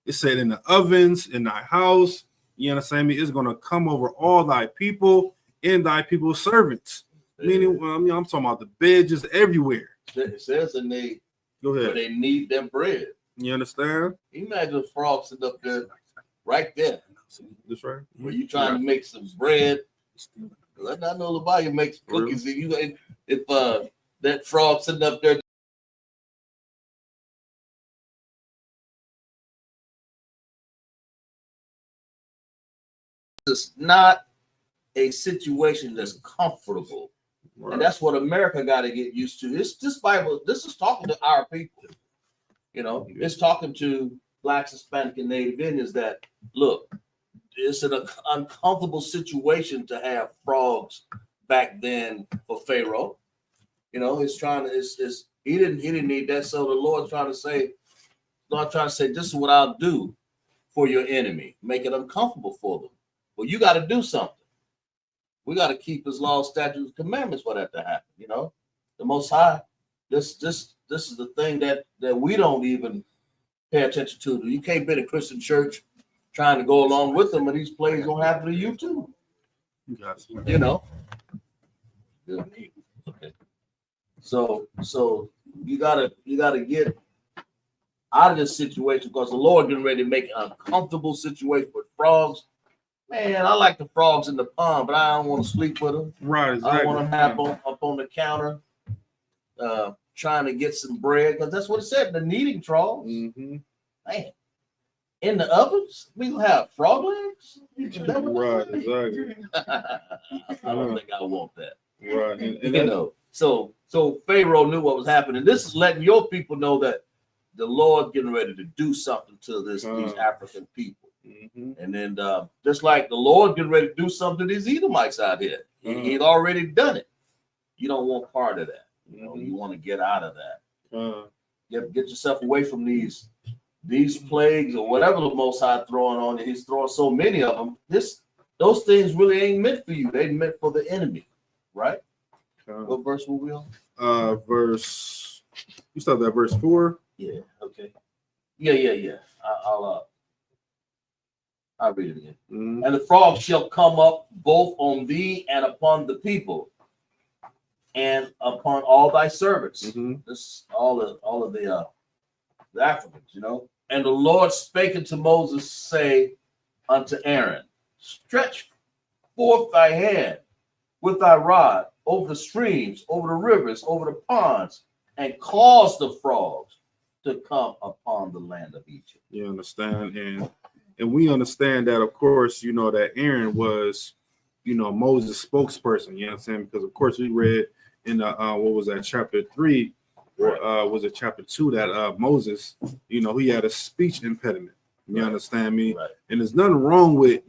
It said in the ovens, in thy house. You understand me? It's going to come over all thy people and thy people's servants. Meaning, I'm talking about the bed just everywhere. It says in Go ahead. where they need their bread. You understand? Imagine the frogs sitting up there, right there. That's right. Where you trying to make some bread. I know nobody makes cookies. Really? If that frog sitting up there. It's not a situation that's comfortable. Right. And that's what America got to get used to. This Bible, this is talking to our people. It's talking to Blacks, Hispanic, and Native Indians that, look, it's an uncomfortable situation to have frogs back then for Pharaoh. He's trying to, he didn't need that. So the Lord's trying to say, this is what I'll do for your enemy. Make it uncomfortable for them. Well, you got to do something. We got to keep his laws, statutes, commandments for that to happen. The Most High, this is the thing that we don't even pay attention to. You can't be in a Christian church trying to go along with them, and these plays gonna happen to you too. Okay. So you gotta get out of this situation because the Lord getting ready to make an uncomfortable situation with frogs. Man, I like the frogs in the pond, but I don't want to sleep with them. Right, exactly. I don't want them up on the counter, trying to get some bread because that's what it said. The kneading troughs. Man, in the ovens, we gonna have frog legs. Right, exactly. I don't think I want that. Right, and So Pharaoh knew what was happening. This is letting your people know that the Lord getting ready to do something to these African people. And then just like the Lord getting ready to do something to these Edomites out here, he'd already done it. You don't want part of that. You want to get out of that. Get yourself away from these plagues or whatever the Most High throwing on you. He's throwing so many of them. Those things really ain't meant for you. They meant for the enemy, right? What verse were we on? You started at verse 4. Yeah. Okay. Yeah. I'll read it again. And the frogs shall come up both on thee and upon the people, and upon all thy servants. This is all of the Africans, And the Lord spake unto Moses, say unto Aaron, stretch forth thy hand with thy rod over the streams, over the rivers, over the ponds, and cause the frogs to come upon the land of Egypt. You understand? And we understand that, of course, that Aaron was, Moses' spokesperson. You know what I'm saying? Because, of course, we read in chapter 3, or was it chapter 2, that Moses, he had a speech impediment. You understand me? Right. And there's nothing wrong with,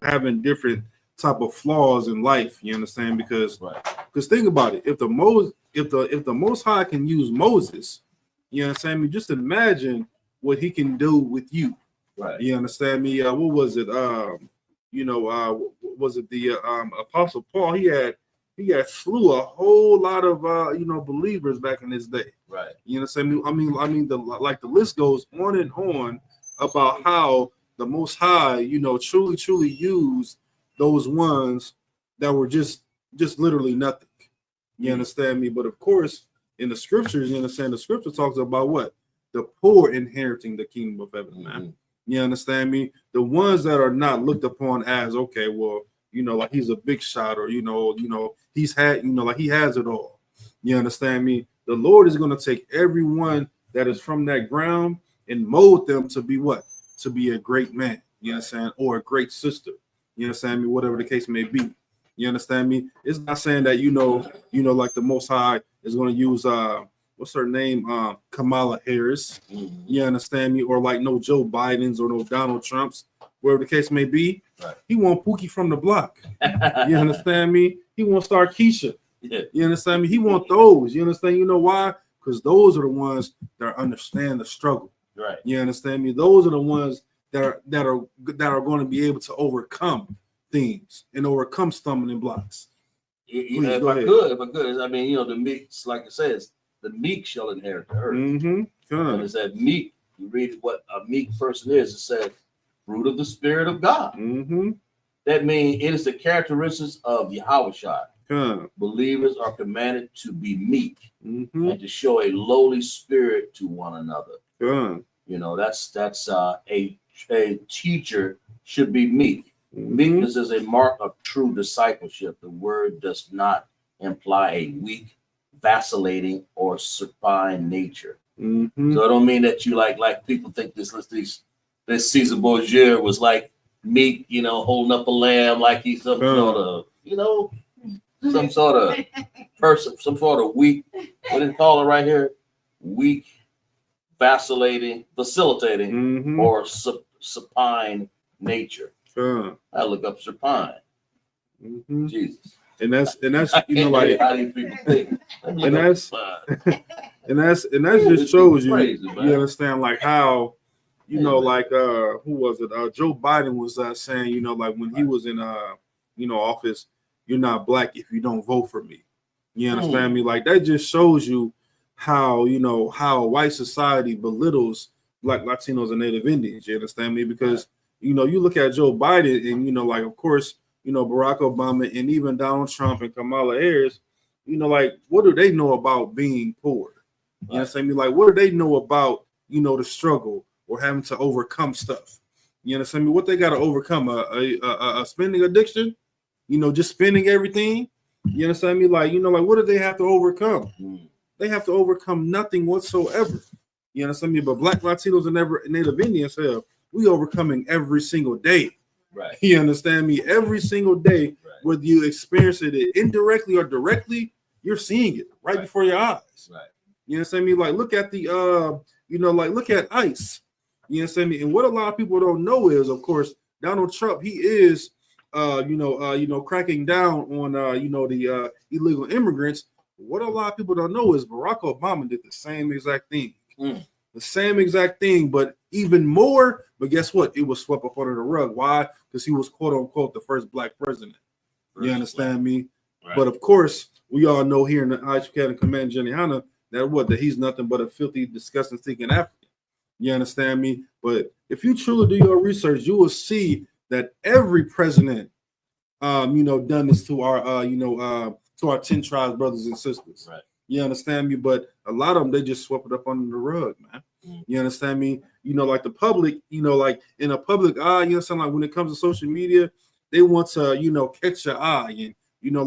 having different type of flaws in life. You understand? Because think about it. If the Most High can use Moses, you understand me? Just imagine what he can do with you. Right. You understand me? What was it? was it the Apostle Paul? He had slew a whole lot of believers back in his day. Right. You know what I'm saying? I mean the list goes on and on about how the Most High, truly used those ones that were just literally nothing. You understand me? But of course, in the scriptures, you understand, the scripture talks about what? The poor inheriting the kingdom of heaven, man. You understand me? The ones that are not looked upon as, okay, well, like he's a big shot, or he's had, like he has it all. You understand me? The Lord is going to take everyone that is from that ground and mold them to be what? To be a great man. You understand? Or a great sister. You understand me? Whatever the case may be. You understand me? It's not saying that like the Most High is going to use what's her name? Kamala Harris. You understand me? Or like no Joe Bidens or no Donald Trumps, wherever the case may be. Right. He want Pookie from the block. You understand me? He want Star Keisha. Yeah. You understand me? He want those. You understand? You know why? Because those are the ones that understand the struggle. Right. You understand me? Those are the ones that are going to be able to overcome things and overcome stumbling blocks. If I could, I mean, the meek, like it says, the meek shall inherit the earth. And it said meek. You read what a meek person is. It said fruit of the Spirit of God. That means it is the characteristics of Yahushua. Believers are commanded to be meek and to show a lowly spirit to one another. That's a teacher should be meek. Meekness is a mark of true discipleship. The word does not imply a weak, vacillating, or supine nature. So I don't mean that you like people think this Caesar Borgia was like meek, holding up a lamb like he's some sort of, some sort of person, some sort of weak, what do you call it right here? Weak, vacillating, or supine nature. I look up supine. Jesus. And that's like how these people think. and that just shows you, crazy, you understand, like how like who was it? Joe Biden was saying, like when he was in office, you're not black if you don't vote for me. You understand me? Like that just shows you how how white society belittles Black Latinos and Native Indians. You understand me? Because you look at Joe Biden and like of course Barack Obama and even Donald Trump and Kamala Harris, like what do they know about being poor? You understand me? Like what do they know about the struggle or having to overcome stuff? You understand me? What they got to overcome? A spending addiction? Just spending everything? You understand me? Like like what do they have to overcome? They have to overcome nothing whatsoever. You understand me? But Black Latinos and Native Indians, hell, we overcoming every single day. Right. You understand me? Every single day, whether you experience it indirectly or directly, you're seeing it right before your eyes. Right. You understand me? Like look at the look at ICE. You understand me? And what a lot of people don't know is, of course, Donald Trump, he is cracking down on the illegal immigrants. What a lot of people don't know is Barack Obama did the same exact thing. The same exact thing, but even more. But guess what? It was swept up under the rug. Why? Because he was quote unquote the first black president. You understand me? Right. But of course, we all know here in the ISUPK and Command Jeniana that he's nothing but a filthy, disgusting, stinking African. You understand me? But if you truly do your research, you will see that every president, done this to our, to our 10 tribes, brothers and sisters. Right. You understand me? But a lot of them, they just swept it up under the rug, man. You understand me? Like the public, like in a public eye, you understand, like when it comes to social media, they want to, catch your eye and,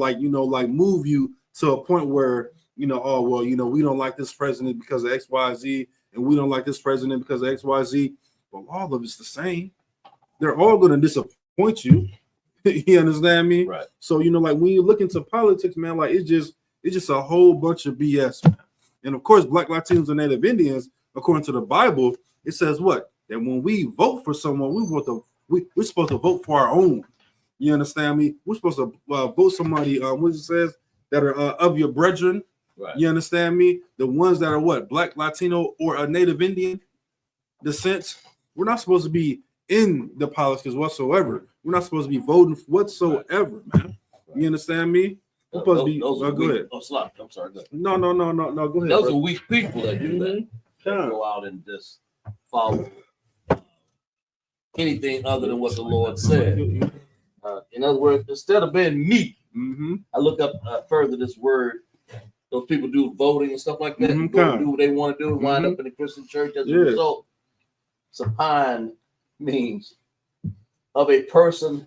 like move you to a point where, oh, well, we don't like this president because of X, Y, Z, and we don't like this president because of X, Y, Z. Well, all of it's the same. They're all going to disappoint you. You understand me? Right. So, like when you look into politics, man, like it's just a whole bunch of BS, man. And of course, Black Latinos and Native Indians, according to the Bible, it says what? That when we vote for someone, we're supposed to vote for our own. You understand me? We're supposed to vote somebody, what it says, that are of your brethren. Right. You understand me? The ones that are what? Black, Latino, or a Native Indian descent. We're not supposed to be in the politics whatsoever. We're not supposed to be voting whatsoever, man. You understand me? We're supposed to be. Those are Go weak. ahead. Oh, slop. I'm sorry. Go ahead. No. Go ahead. Those bro. are weak people that do that. That Yeah. go out and just follow anything other than what the Lord said. In other words, instead of being meek, I look up further this word. Those people do voting and stuff like that. Go and do what they want to do and wind up in the Christian church as a result. Supine means of a person.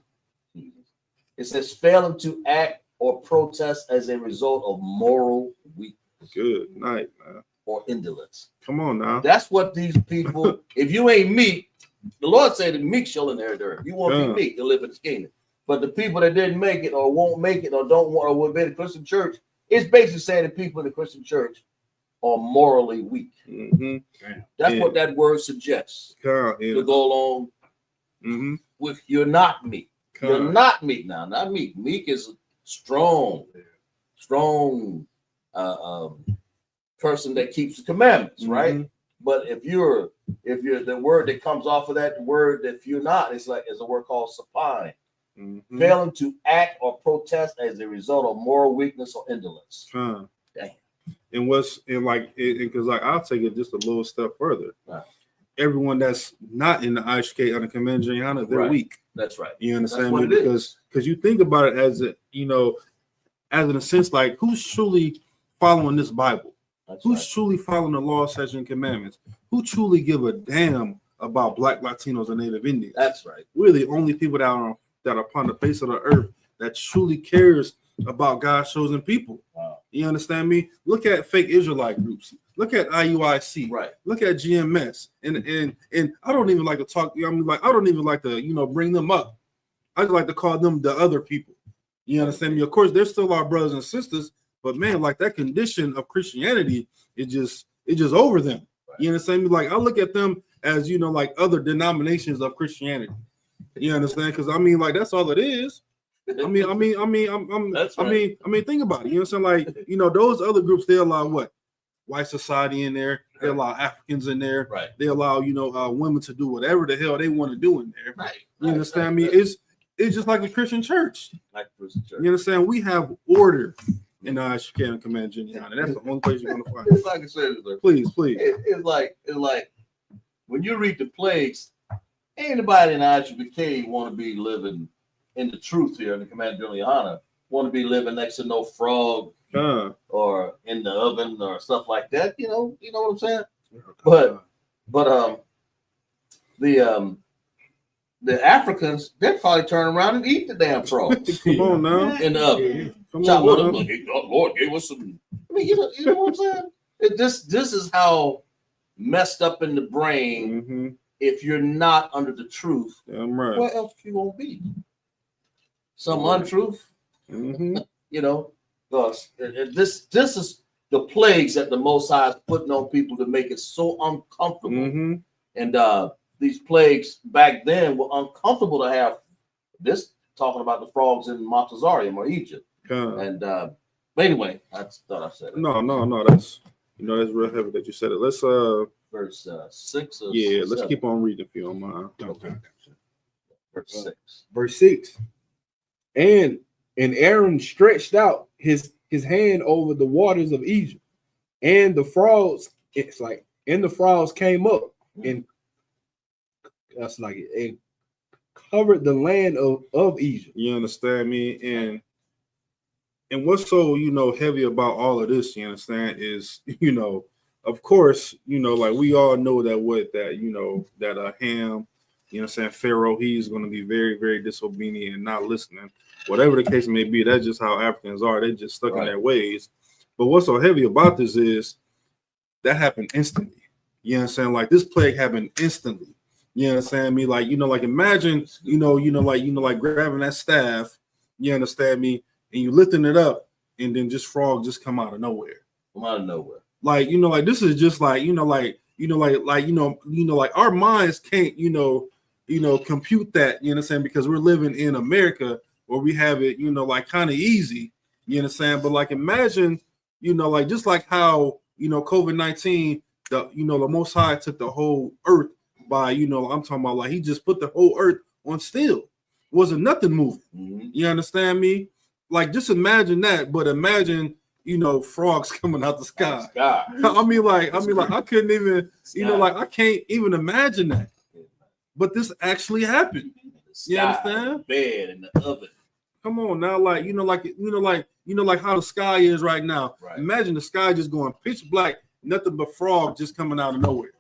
It says failing to act or protest as a result of moral weakness. Good night, man. Or indolence. Come on now. That's what these people, if you ain't meek, the Lord said the meek shall inherit the earth. You want to be meek to live in this kingdom. But the people that didn't make it or won't make it or don't want or will be in the Christian church, it's basically saying the people in the Christian church are morally weak. That's what that word suggests. To go along with you're not meek. You're not meek now. Not meek. Meek is a strong person that keeps the commandments, right? But if you're the word that comes off of that word, if you're not, it's a word called supine. Failing to act or protest as a result of moral weakness or indolence. Damn. And because I'll take it just a little step further. Everyone that's not in the ISUPK under Command Jayana, they're weak. That's right. You understand me? Because you think about it as a, as in a sense, like who's truly following this Bible? Who's truly following the law, statutes, and commandments? Who truly give a damn about Black, Latinos, and Native Indians? That's right. We're the only people that are upon the face of the earth that truly cares about God's chosen people. Wow. You understand me? Look at fake Israelite groups. Look at IUIC. Right. Look at GMS. And I don't even like to talk. I don't even like to bring them up. I just like to call them the other people. You understand me? Of course, they're still our brothers and sisters, but man, like that condition of Christianity, it just over them. Right. You understand me? Like I look at them as like other denominations of Christianity. You understand? Because that's all it is. I'm think about it. You know what I'm saying? Like, those other groups, they allow what? White society in there. They allow Africans in there. Right. They allow, women to do whatever the hell they want to do in there. Right. You understand me? It's just like a Christian church. Like a Christian church. You understand? We have order in the ISUPK and Command Jayana, and that's the only place you're gonna find it. Like I said, please. It's like when you read the plagues, ain't nobody in ISUPK want to be living in the truth here in the Command Jayana. Want to be living next to no frog or in the oven or stuff like that. You know what I'm saying? But the Africans, they'd probably turn around and eat the damn frogs. Come on now. In the oven. Lord gave us some. You know what I'm saying? This is how messed up in the brain. If you're not under the truth, right. What else you gonna be? Some untruth. Because this is the plagues that the Most High is putting on people to make it so uncomfortable. And these plagues back then were uncomfortable to have. This talking about the frogs in Montezarium or Egypt. And but anyway, I thought I said it. No, that's that's real heavy that you said it. Let's verse 6. Or let's 7. keep on reading if you don't mind. Okay. Verse 6. Verse 6. And Aaron stretched out his hand over the waters of Egypt, and the frogs, the frogs came up and it covered the land of Egypt. You understand me? And what's so heavy about all of this, you understand, is of course, like we all know that Ham, Pharaoh, he's going to be very, very disobedient and not listening. Whatever the case may be, that's just how Africans are. They're just stuck in their ways. But what's so heavy about this is that happened instantly. You understand? Like this plague happened instantly. You understand me? Like, imagine, like grabbing that staff, you understand me, and you lifting it up, and then just frogs just come out of nowhere. Come out of nowhere. Like, like this is just like, like our minds can't, compute that, you understand, because we're living in America where we have it, like kind of easy, you understand? But like imagine, like just like how, COVID-19, the Most High took the whole earth by, you know, I'm talking about like he just put the whole earth on still. Wasn't nothing moving. Mhm. You understand me? Like just imagine that, but imagine, you know, frogs coming out the sky. I mean, like I couldn't even, you know, like I can't even imagine that. But this actually happened. You understand? Bed in the oven. Come on now, like like how the sky is right now. Right. Imagine the sky just going pitch black, nothing but frogs just coming out of nowhere.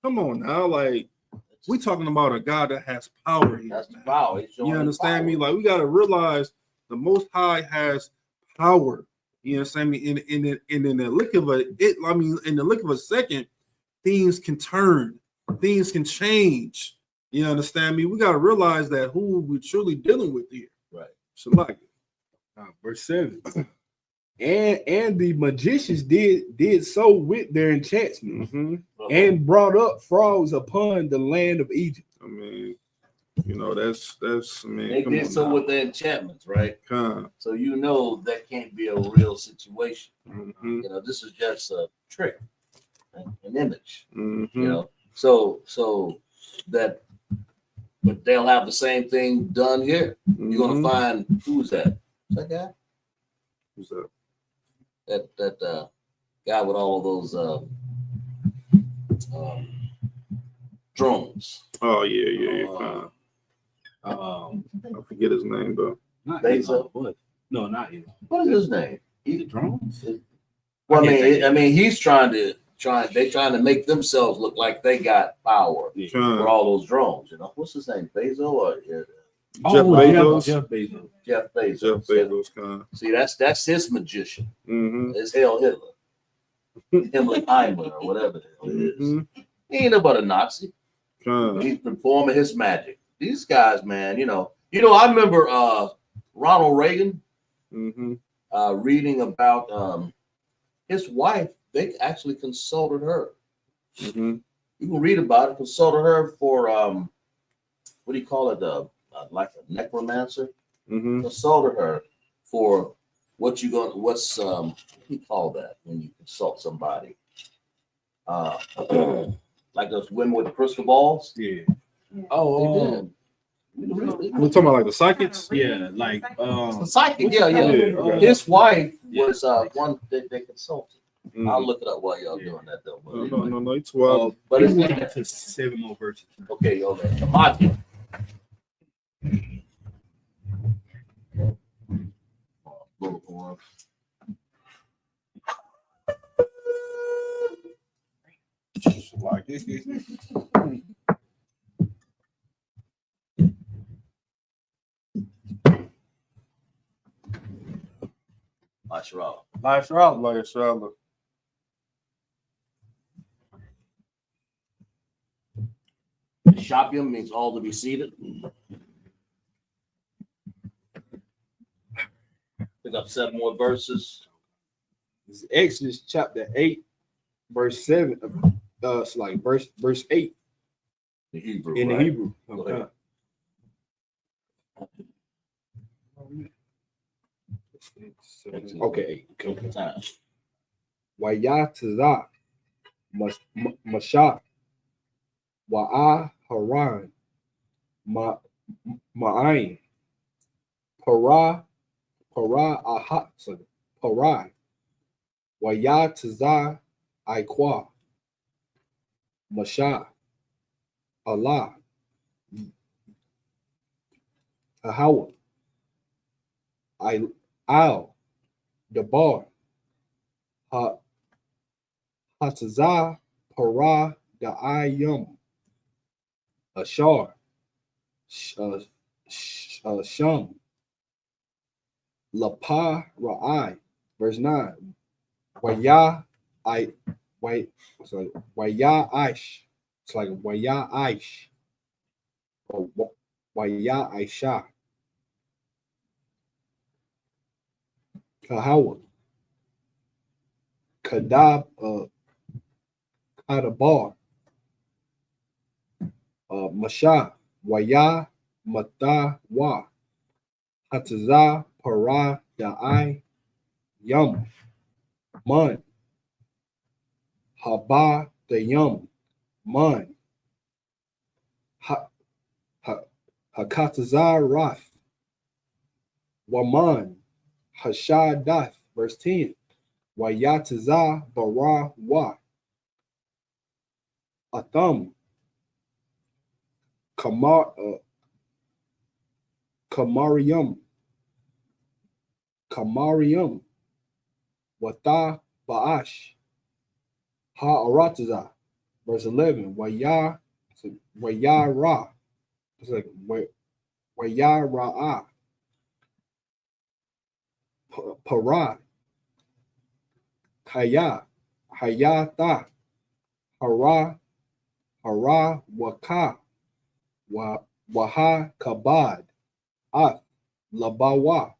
Come on now, like we talking about a God that has power here. That's power. You understand me? Like we gotta realize the Most High has power. You understand me? In the lick of in the lick of a second, things can turn, things can change. You understand me? We gotta realize that who we're truly dealing with here. Right. So like verse 7. And the magicians did so with their enchantments and brought up frogs upon the land of Egypt. I mean, you know, that's I mean, They come did on so now. with their enchantments, right? Come. So you know that can't be a real situation. Mhm. You know, this is just a trick, an image. Mhm. You know, so that, but they'll have the same thing done here. You're gonna find who's that? Is that guy? Who's that? That guy with all of those drones. Oh yeah. I forget his name though. Not Bezos. what? No, not Elon. What is his name? The drones? Well, I mean, he's trying to make themselves look like they got power with all those drones. You know, what's his name? Bezos or Jeff Bezos. Jeff Bezos. Jeff Bezos. Jeff Bezos. Kind. See, that's his magician. Mm-hmm. It's Hell Hitler, Himmler, or whatever the hell it is. He ain't about a Nazi. He's performing his magic. These guys, man, you know. I remember Ronald Reagan reading about his wife. They actually consulted her. You can read about it. Consulted her for what do you call it? Like a necromancer. Consulted her for what's what do you call that when you consult somebody? Like those women with the crystal balls. Yeah. Oh. We're talking about like the psychics. Yeah, like the psychic. Yeah. His wife was one that they consulted. I'll look it up while y'all doing that though. No, it's wild. But it's to 7 more verses. Okay. Imagine. Like Mashallah. Shapim means all to be seated. Pick up 7 more verses. This is Exodus chapter 8, verse 7. It's like verse 8 The Hebrew. in the right? Hebrew. Go ahead. Okay. Time. Wayatazah, Mashah, Wa'a Haran, Ma'ain, Para Aha, Parai, Wayatazah, Iqua, Mashah, Allah, Ahawa, Al, Dabar, Hatazah, Para, Da'ayum, Ashar, Sham, Lapa, Ra'ai, verse 9, Waya, Waya Aish, it's like Waya Aish, or Waya Aisha, Kahawa, Kadab, Kadabar, Masha, Waya, Mata, Wa, Hataza, Para, Da'ai, Yum, Man, Haba, the Yum, Man, Hakatazar Rath, Waman, Hashadath, verse 10. Wayatazar Bara Wa, Atham, Kamarium, Wata Baash, Ha'aratazar, verse 11. Wayara, it's like Wayara, Parad, Hayata, Hara Waka, Waha Kabad, Ath, Labawa,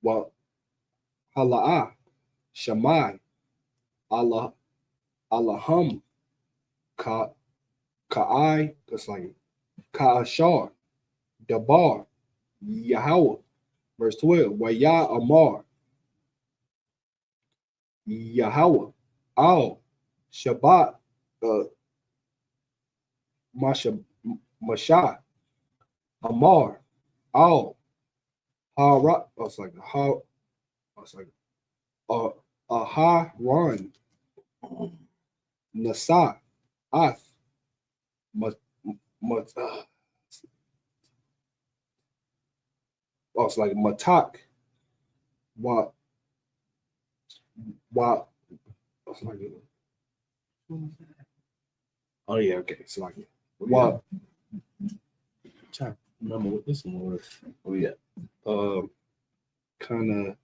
Wa Hala'a, Shamai, Allahum, Ka'ai, that's like Ka'ashar, Dabar, Yahweh, verse 12. Waya Amar, Yahweh, Al, Shabbat, Masha, Amar, Al, Hara, it's like Aharon, Nasa, Ath, it's like Matak, Wa, it's like, oh yeah, okay, it's like Wa. Trying to remember what this one was. Oh yeah. Kind of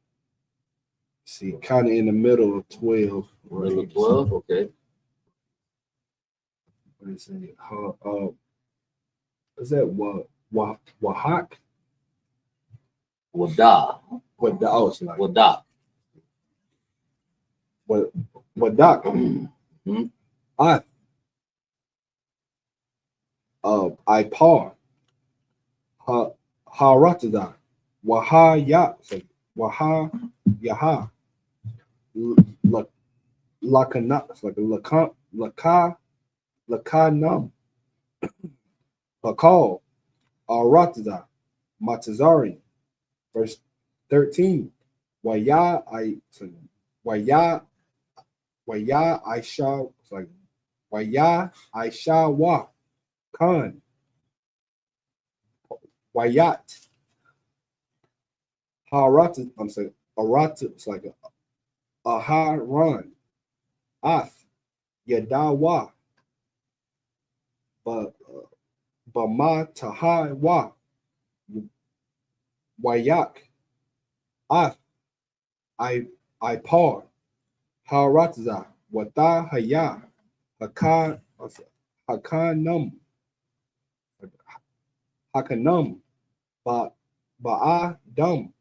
in the middle of 12. Middle of 12, okay. What is it? Is that Wahak? Wada. Oh, it's like Wada. Wadak. I par. Haratada. Waha Yaha. Lakana. It's like Lakanam. Bakal. Aratada. Matazari. Verse 13. Waya Aisha, it's like Waya Aisha Wa Khan Wayat Harat, I'm saying Arat, it's like Aharon Ath Yadawa Bama Tahai Wa Wayak Ath I par Haratza Wata Haya Hakanum Ba'a Dum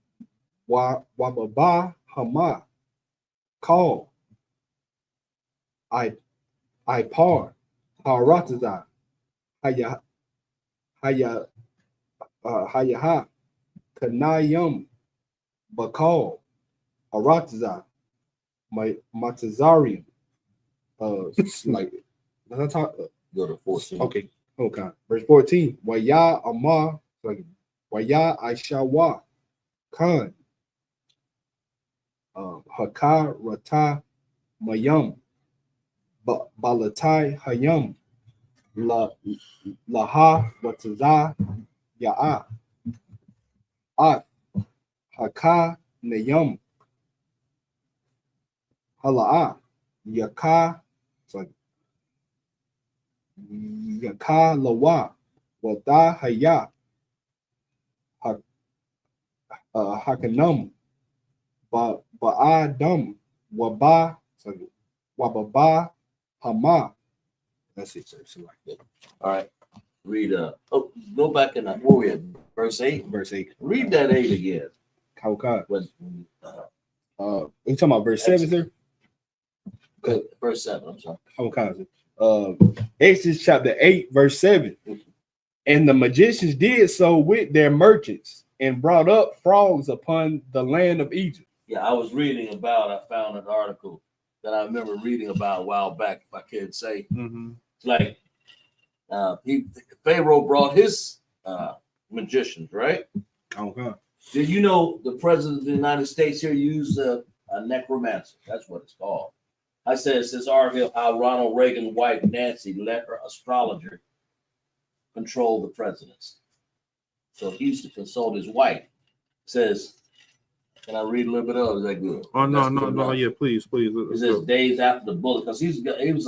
Wababa Hama Call I par Haratza Haya Kanayum Bakal Aratza Matazarian. Like, let's talk. Go to 14. Okay. Verse 14. Waya Amar, like Waya Aishawa Khan. Hakar Rata Mayum. Balatai Hayum. Laha Wataza Ya'a. At Haka Nayum. Hala'a Yaka, it's like Yaka Lawa Wada Haya Hakanum Ba'adam Waba, it's like Wababa Hama. That's it, sir. So like that. All right. Read go back in that. Where we at? Verse 8. Verse 8. Read that 8 again. Kauka. When, You talking about verse 7, sir? verse 7, I'm sorry. Kauka. Exodus chapter 8, verse 7. And the magicians did so with their merchants and brought up frogs upon the land of Egypt. Yeah, I was reading about, I found an article that I remember reading about a while back, if I can't say. Mm-hmm. It's like Pharaoh brought his magicians, right? Okay. Did you know the president of the United States here used a necromancer? That's what it's called. I said, it says how Ronald Reagan's wife, Nancy, let her astrologer control the presidency. So he used to consult his wife. It says, can I read a little bit of it? Is that good? Oh, no. Yeah, please. It says days after the bullet, because he was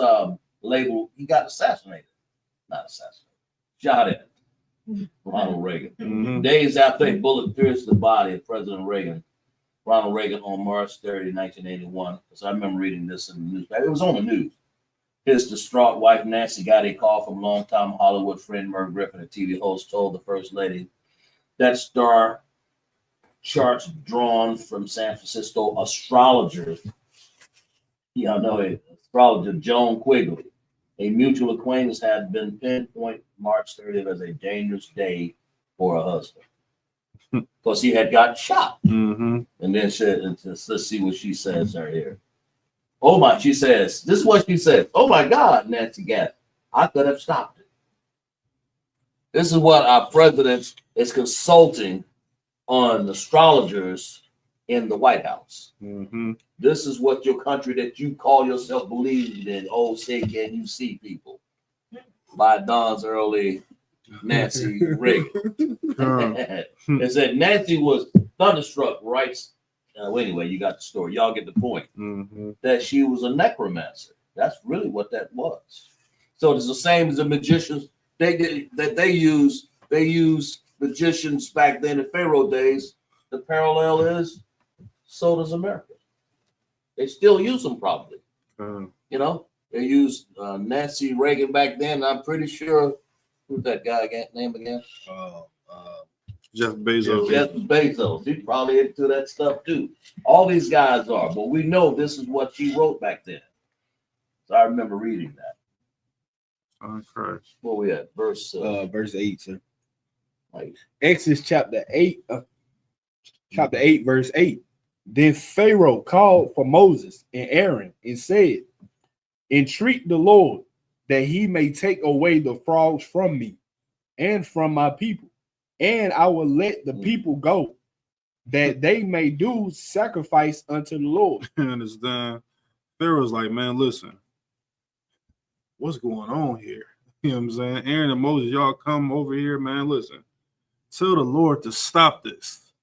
labeled, he got assassinated. Not assassinated. Shot at. Ronald Reagan. Mhm. Days after a bullet pierced the body of President Reagan, Ronald Reagan, on March 30, 1981, because I remember reading this in the newspaper. It was on the news. His distraught wife, Nancy, got a call from longtime Hollywood friend Merv Griffin, a TV host, told the First Lady that star charts drawn from San Francisco astrologers, astrologer Joan Quigley, a mutual acquaintance, had been pinpointed March 30th as a dangerous day for her husband. Because he had got shot. Mm-hmm. And then let's see what she says right here. Oh my, she says, this is what she said. Oh my God, Nancy gasped. I could have stopped it. This is what our president is consulting on astrologers in the White House. Mm-hmm. This is what your country that you call yourself believed in. Oh, say, can you see people? By Don's early Nancy Reagan. It said Nancy was thunderstruck, writes. Anyway, you got the story. Y'all get the point. Mm-hmm. That she was a necromancer. That's really what that was. So it's the same as the magicians. They use magicians back then in Pharaoh days. The parallel is, so does America. They still use them probably. They used Nancy Reagan back then. I'm pretty sure, who's that guy name again? Jeff Bezos. Jeff Bezos. He's probably into that stuff too. All these guys are, but we know this is what she wrote back then. So I remember reading that. Okay. Where we at? Verse 8, sir. Like, Exodus chapter 8, verse 8. Then Pharaoh called for Moses and Aaron and said, entreat the Lord that he may take away the frogs from me and from my people, and I will let the people go, that they may do sacrifice unto the Lord. And it's done. Pharaoh's like, man, listen, what's going on here? You know what I'm saying? Aaron and Moses, y'all come over here, man. Listen, tell the Lord to stop this.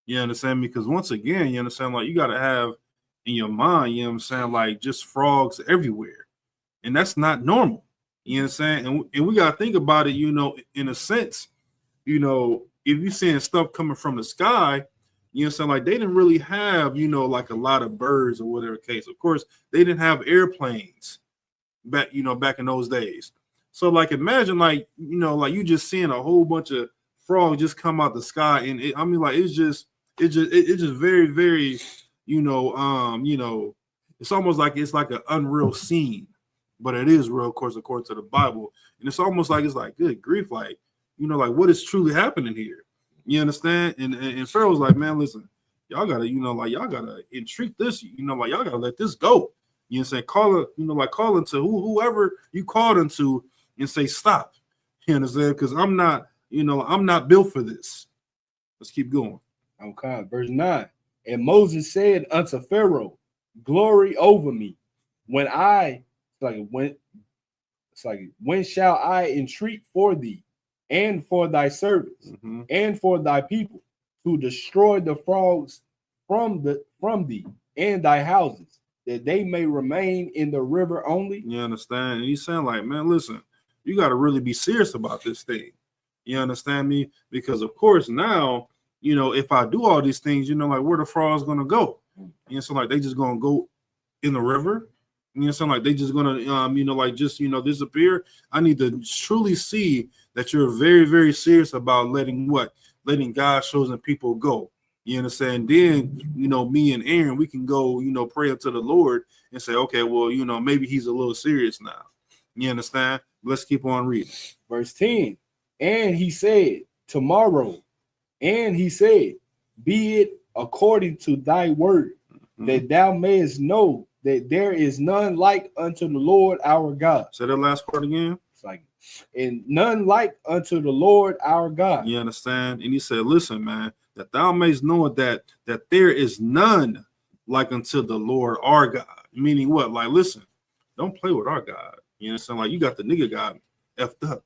You understand me? Because once again, you understand, like, you got to have in your mind, you know what I'm saying, like, just frogs everywhere. And that's not normal. You understand? And we got to think about it, in a sense, if you're seeing stuff coming from the sky, you know, like they didn't really have, like a lot of birds or whatever case. Of course, they didn't have airplanes back in those days. So like, imagine like you just seeing a whole bunch of frogs just come out the sky. And it's just very, very, it's almost like it's like an unreal scene, but it is real, of course, according to the Bible. And it's almost like, it's like, good grief, like, like what is truly happening here? You understand? And Pharaoh's like, man, listen, y'all gotta, y'all gotta entreat this, like y'all gotta let this go. You know what I'm saying? Call into whoever you called into and say, stop. You understand? Because I'm not built for this. Let's keep going. Okay, verse 9. And Moses said unto Pharaoh, glory over me, when shall I entreat for thee and for thy servants and for thy people to destroy the frogs from thee and thy houses, that they may remain in the river only? You understand? And he's saying like, man, listen, you got to really be serious about this thing. You understand me? Because of course now, if I do all these things, like where the frogs gonna go? So like they just gonna go in the river. So like they just gonna disappear. I need to truly see that you're very, very serious about letting God's chosen people go. You understand? Then me and Aaron, we can go pray unto the Lord and say, okay, well, maybe he's a little serious now. You understand? Let's keep on reading. Verse 10. And he said, tomorrow, and he said, be it according to thy word, that thou mayest know that there is none like unto the Lord our God. Say that last part again. It's like, and none like unto the Lord our God. You understand? And he said, listen, man, that thou mayest know that there is none like unto the Lord our God. Meaning what? Like, listen, don't play with our God. You understand? Like, you got the nigga God effed up.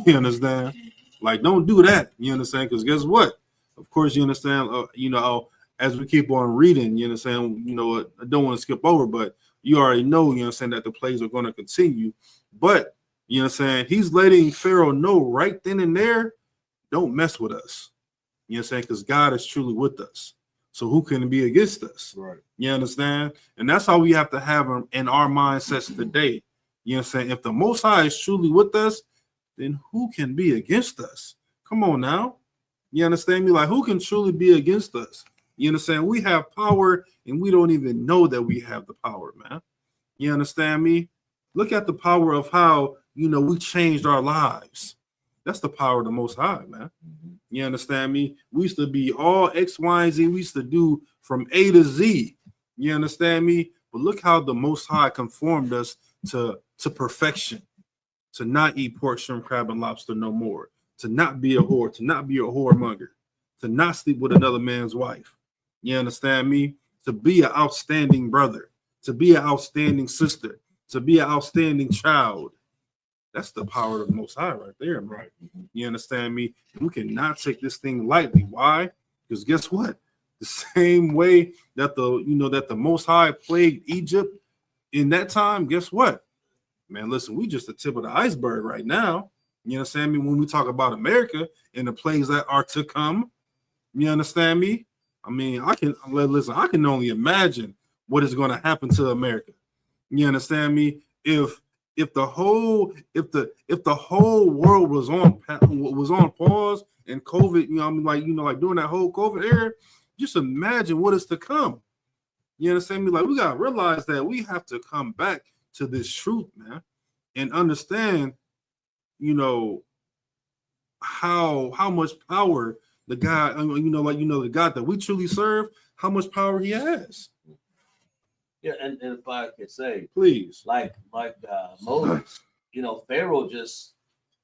You understand? Like, don't do that. You understand? Because guess what? Of course, you understand, as we keep on reading, you understand, I don't want to skip over, but you already know, you understand, that the plays are going to continue. But, you understand, he's letting Pharaoh know right then and there, don't mess with us. You understand? Because God is truly with us. So who can be against us? Right. You understand? And that's how we have to have them in our mindsets today. You understand? If the Most High is truly with us, then who can be against us? Come on now. You understand me? Like, who can truly be against us? You understand? We have power and we don't even know that we have the power, man. You understand me? Look at the power of how, we changed our lives. That's the power of the Most High, man. You understand me? We used to be all X, Y, and Z. We used to do from A to Z. You understand me? But look how the Most High conformed us to perfection. To not eat pork, shrimp, crab, and lobster no more. To not be a whore. To not be a whoremonger. To not sleep with another man's wife. You understand me? To be an outstanding brother. To be an outstanding sister. To be an outstanding child. That's the power of the Most High right there, bro. You understand me? We cannot take this thing lightly. Why? Because guess what? The same way that the Most High plagued Egypt in that time, guess what? Man, listen, we just the tip of the iceberg right now. You understand me? When we talk about America and the plagues that are to come, you understand me? I mean, I can only imagine what is going to happen to America. You understand me? If the whole world was on pause and COVID, like during that whole COVID era, just imagine what is to come. You understand me? Like, we gotta realize that we have to come back to this truth, man, and understand, how much power the God, the God that we truly serve, how much power He has. Yeah, and if I could say, please, like Moses, Pharaoh just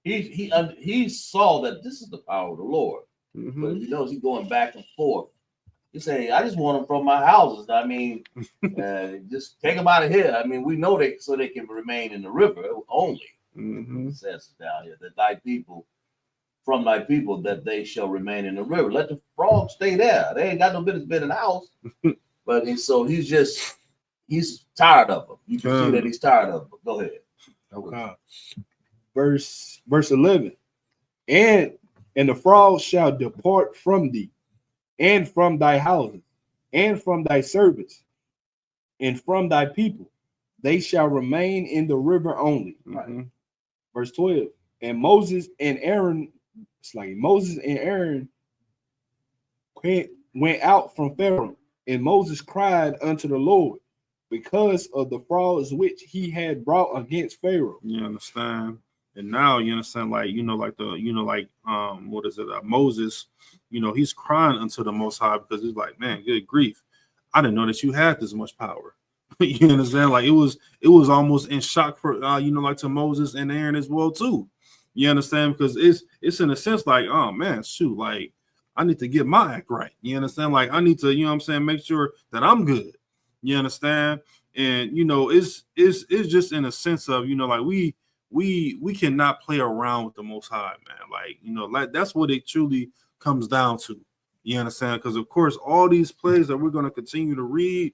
he saw that this is the power of the Lord, but he's going back and forth. He say, I just want them from my houses. I mean, just take them out of here. I mean, we know so they can remain in the river only. It says down here that from thy people, that they shall remain in the river. Let the frogs stay there. They ain't got no business being in the house. But he's tired of them. You can see that he's tired of them. Go ahead. Okay. Verse 11. And the frogs shall depart from thee, and from thy houses, and from thy servants, and from thy people. They shall remain in the river only. Right. Verse 12. And Moses and Aaron went out from Pharaoh, and Moses cried unto the Lord because of the frogs which he had brought against Pharaoh. You understand? And now you understand, Moses, he's crying unto the Most High because he's like, man, good grief, I didn't know that you had this much power. You understand? Like, it was almost in shock for to Moses and Aaron as well too. You understand? Because it's in a sense like, oh man, shoot, like I need to get my act right. You understand? Like, I need to, make sure that I'm good. You understand? And it's just in a sense of, like we cannot play around with the Most High, man. Like, that's what it truly comes down to. You understand? Because of course, all these plays that we're going to continue to read,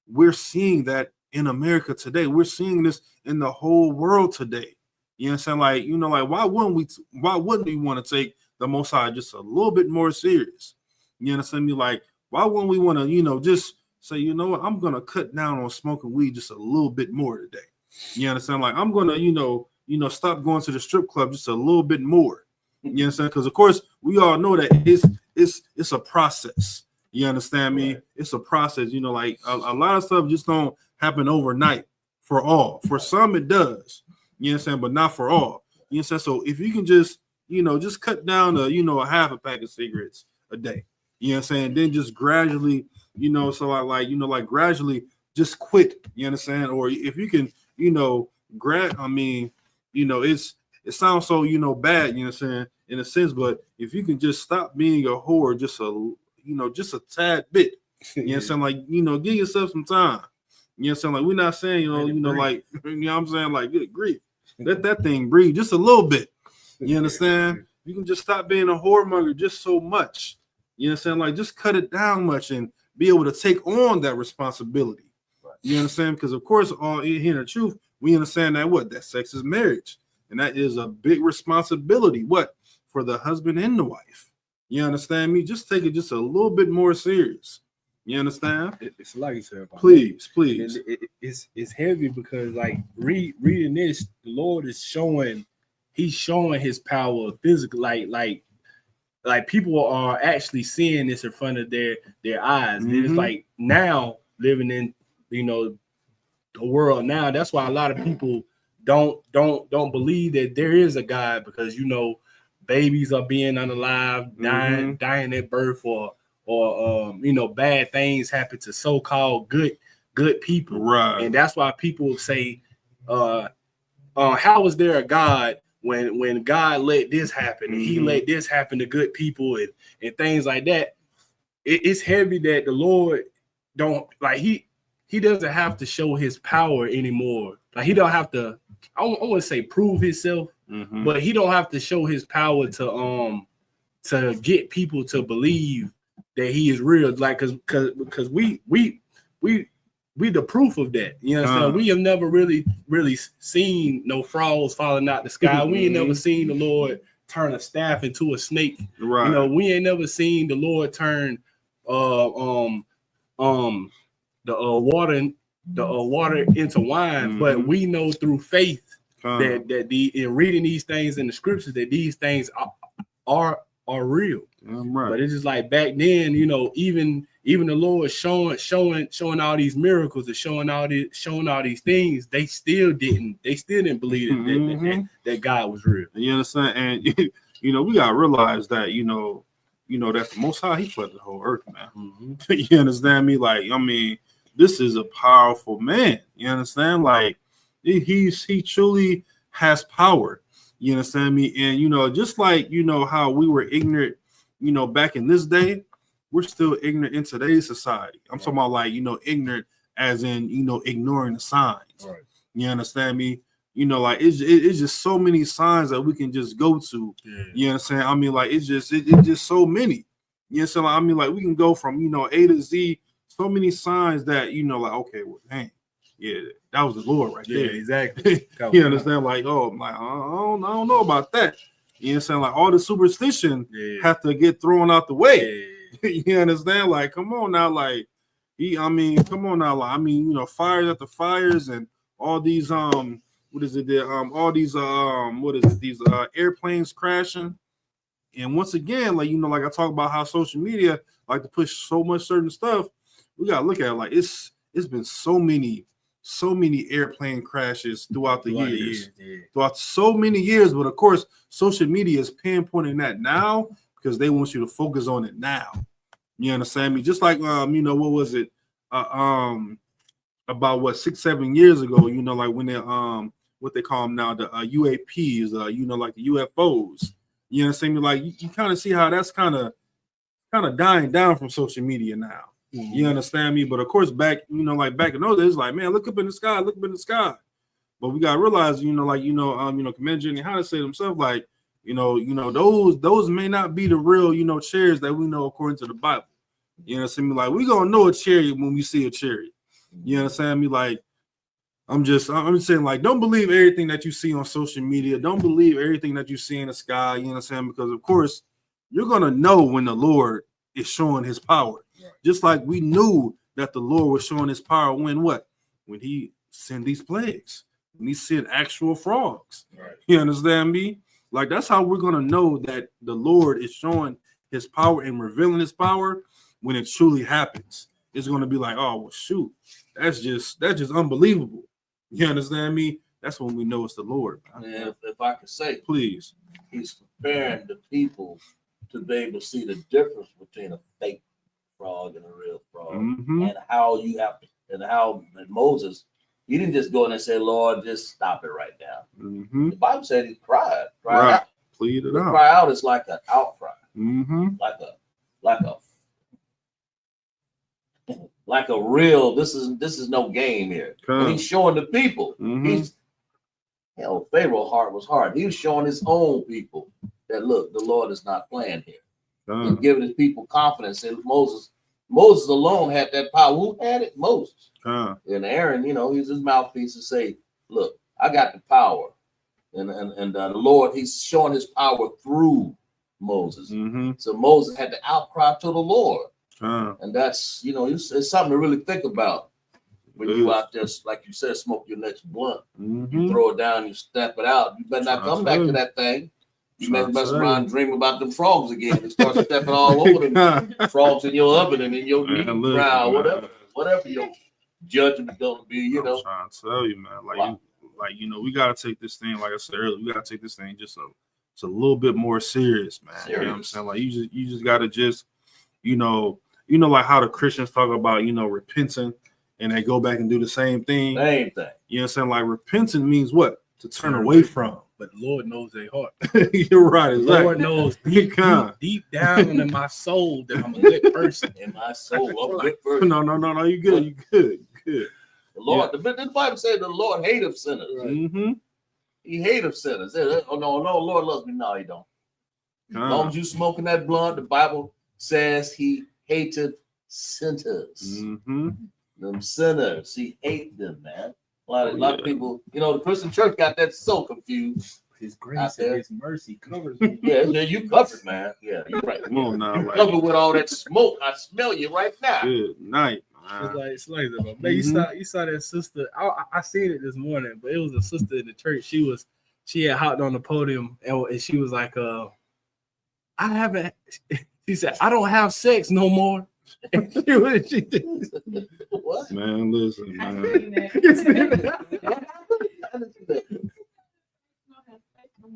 we're seeing that in America today. We're seeing this in the whole world today. You understand? Like, why wouldn't we want to take the Most High just a little bit more serious? You understand me? Like, why wouldn't we want to, just say, what, I'm going to cut down on smoking weed just a little bit more today. You understand? Like, I'm going to, stop going to the strip club just a little bit more. You understand? Because of course we all know that it's a process. You understand me? Right. It's a process. Like a lot of stuff just don't happen overnight for all. For some it does. You understand? But not for all. You understand? So if you can just cut down to a half a pack of cigarettes a day. You know what I'm saying? Then just gradually, gradually just quit. You understand? Or if you can, you know, it sounds so, you know, bad, you know what I'm saying, in a sense, but if you can just stop being a whore just just a tad bit, you know what I'm saying, like, you know, give yourself some time. You know what I'm saying? Like, we're not saying, you know, like, you know what I'm saying, like, good grief. Let that thing breathe just a little bit. You understand? You can just stop being a whoremonger just so much. You know what I'm saying? Like, just cut it down much and be able to take on that responsibility. Right. You understand? Because, of course, all in the truth, we understand that sex is marriage. And that is a big responsibility. What? For the husband and the wife. You understand me? Just take it just a little bit more serious. You understand? It's like you said. Please. It's heavy because, like, reading this, the Lord is showing, He's showing His power physically. Like people are actually seeing this in front of their eyes. Mm-hmm. It's like now living in, you know, the world now. That's why a lot of people don't believe that there is a God, because, you know, babies are being unalive, dying at birth, or you know, bad things happen to so-called good people. Right. And that's why people say, how is there a God when God let this happen and He let this happen to good people and things like that? It's heavy that the Lord don't, like, he doesn't have to show His power anymore. Like, He don't have to, I want to say prove Himself, but He don't have to show His power to get people to believe that He is real. Like, because we the proof of that. You know what I'm saying? We have never really seen no frogs falling out the sky. We ain't never seen the Lord turn a staff into a snake. Right. You know, we ain't never seen the Lord turn the water into wine. But we know through faith that in reading these things in the scriptures, that these things are real. Right. But it's just like back then, you know, even the Lord showing all these miracles and showing all these things, they still didn't believe that God was real. You understand? And you know, we gotta realize that, you know that the Most High, He flooded the whole earth, man. You understand me? Like, I mean, this is a powerful man. You understand? Like, he truly has power. You understand me? And, you know, just like, you know, how we were ignorant, you know, back in this day, we're still ignorant in today's society. I'm talking about, like, you know, ignorant as in, you know, ignoring the signs. Right. You understand me? You know, like, it's just so many signs that we can just go to. Yeah. You understand? I mean, like, it's just so many. You understand? I mean, like, we can go from, you know, A to Z, so many signs that, you know, like, okay, well, dang, yeah, that was the Lord right there. Yeah, exactly. You understand? Like, oh, I'm like, I don't know about that. You understand? Like, all the superstition have to get thrown out the way. Yeah. You understand? Like, come on now, like, come on now, like, I mean, you know, fires after fires and all these these airplanes crashing. And once again, like, you know, like I talk about how social media like to push so much certain stuff, we gotta look at it like it's been so many airplane crashes throughout the years. Throughout so many years. But of course, social media is pinpointing that now because they want you to focus on it now. You understand me? Just like you know, what was it? About 6-7 years ago, you know, like when they what they call them now, the UAPs, you know, like the UFOs. You understand me? Like, you kind of see how that's kind of dying down from social media now. You understand me? But of course, back in those days, like, man, look up in the sky. But we gotta realize, you know, like, Commander Jenny how to say themselves, like, you know, those may not be the real, you know, chariots that we know according to the Bible. You understand me? Like, we gonna know a chariot when we see a chariot. You understand me? Like, I'm just saying, like, don't believe everything that you see on social media. Don't believe everything that you see in the sky. You understand? Because of course, you're gonna know when the Lord is showing His power. Right. Just like we knew that the Lord was showing His power when He sent these plagues, when He sent actual frogs. Right. You understand me? Like, that's how we're gonna know that the Lord is showing His power and revealing His power when it truly happens. It's gonna be like, oh well, shoot, that's just unbelievable. You understand me? That's when we know it's the Lord. And if I could say, please, He's preparing the people to be able to see the difference between a fake frog and a real frog, and how you have to, and how Moses He didn't just go in and say, Lord, just stop it right now. Mm-hmm. The Bible said he cried Right. out. Plead it The out. cry out is like an outcry, Mm-hmm. like a real. This is no game here. And he's showing the people. Pharaoh's heart was hard. He was showing his own people that look, the Lord is not playing here. He's giving his people confidence in Moses. Moses alone had that power. Who had it? Moses. And Aaron, he's his mouthpiece to say, look, I got the power. And the Lord, he's showing his power through Moses. So Moses had to outcry to the Lord. And that's, it's something to really think about when you out there, like you said, smoke your next blunt. You throw it down, you step it out. You better not come back to that thing. You may mess around and dream about them frogs again and start stepping all over them frogs in your oven and in your meat fry, whatever your judgment is going to be, I'm trying to tell you, man. We got to take this thing, like I said earlier, we got to take this thing just a little bit more serious, man. You know what I'm saying? Like, you just got to just, like how the Christians talk about, repenting, and they go back and do the same thing. Same thing. You know what I'm saying? Like, repenting means what? To turn away from. But the Lord knows their heart. You're right. The Lord knows deep down in my soul that I'm a good person. In my soul, I'm a good person. No. You good. You good. The Lord, the Bible says the Lord hateth sinners. Right. He hateth sinners. Oh no, Lord loves me. No, he don't. As long as you smoking that blunt, the Bible says he hateth sinners. Them sinners, he hate them, man. A lot of people, the Christian church got that so confused. His grace and his mercy covers me. Yeah, you covered, man. Yeah, you're right. Come on now. You covered with all that smoke. I smell you right now. Good night. It's like that. Man, you saw that sister. I seen it this morning, but it was a sister in the church. She had hopped on the podium and she was like, she said, I don't have sex no more. What? Man, listen, man.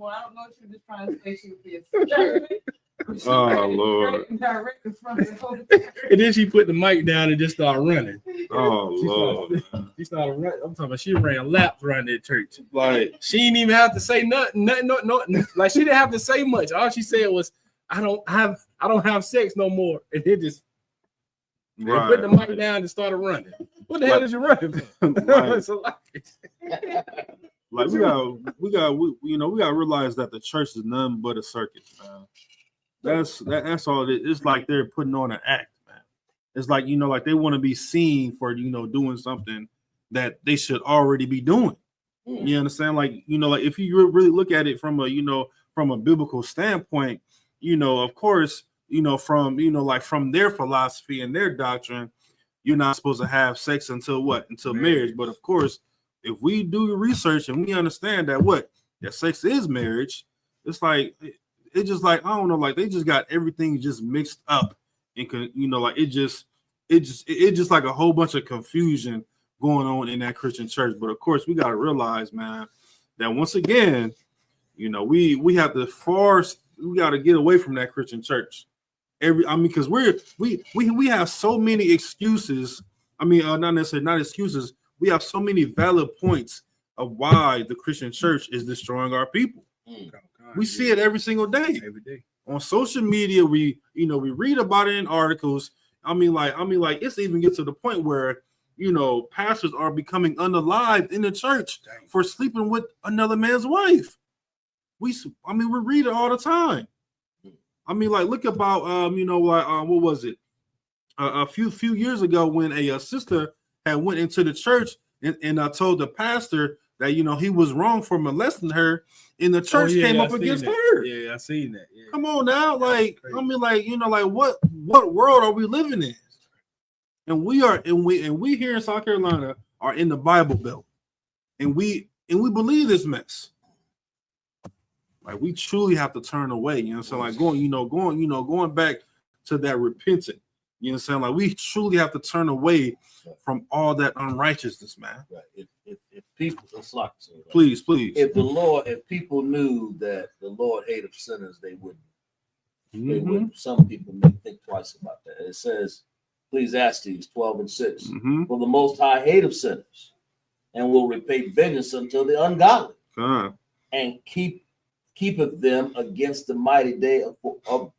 I don't know if she was just trying to say she would be a secretary. Oh Lord. And then she put the mic down and just started running. Oh Lord. She started running. I'm talking about she ran laps around that church. Like, she didn't even have to say nothing. Like, she didn't have to say much. All she said was, I don't have sex no more. And it just put the mic down and started running. What the hell is you running for? Like we gotta realize that the church is nothing but a circus, man. That's all it is. It's like they're putting on an act, man. It's like, like they want to be seen for, doing something that they should already be doing. You understand? Like, like if you really look at it from a biblical standpoint, of course, from their philosophy and their doctrine, you're not supposed to have sex until marriage. But of course, if we do research and we understand that sex is marriage, it's like, it's just like, I don't know, like they just got everything just mixed up and like it just like a whole bunch of confusion going on in that Christian church. But of course, we got to realize, man, that once again, we have to we got to get away from that Christian church. Because we have so many excuses. Not necessarily not excuses. We have so many valid points of why the Christian church is destroying our people. We see it every single day. Every day. On social media, we read about it in articles. It's even get to the point where, pastors are becoming unalived in the church for sleeping with another man's wife. We read it all the time. Look about, what was it? A few years ago when a sister had went into the church and told the pastor that, he was wrong for molesting her, and the church came up against her. Yeah, I seen that. Yeah. Come on now. What world are we living in? And we here in South Carolina are in the Bible Belt. And we believe this mess. Like, we truly have to turn away. So like going back to that repenting. You know what I'm saying? Like, we truly have to turn away from all that unrighteousness, man. Right. If people, please. If people knew that the Lord hated sinners, they wouldn't. Some people may think twice about that. It says, Ecclesiastes 12:6. For the Most High hateth sinners, and will repay vengeance unto the ungodly, Con. and keepeth them against the mighty day of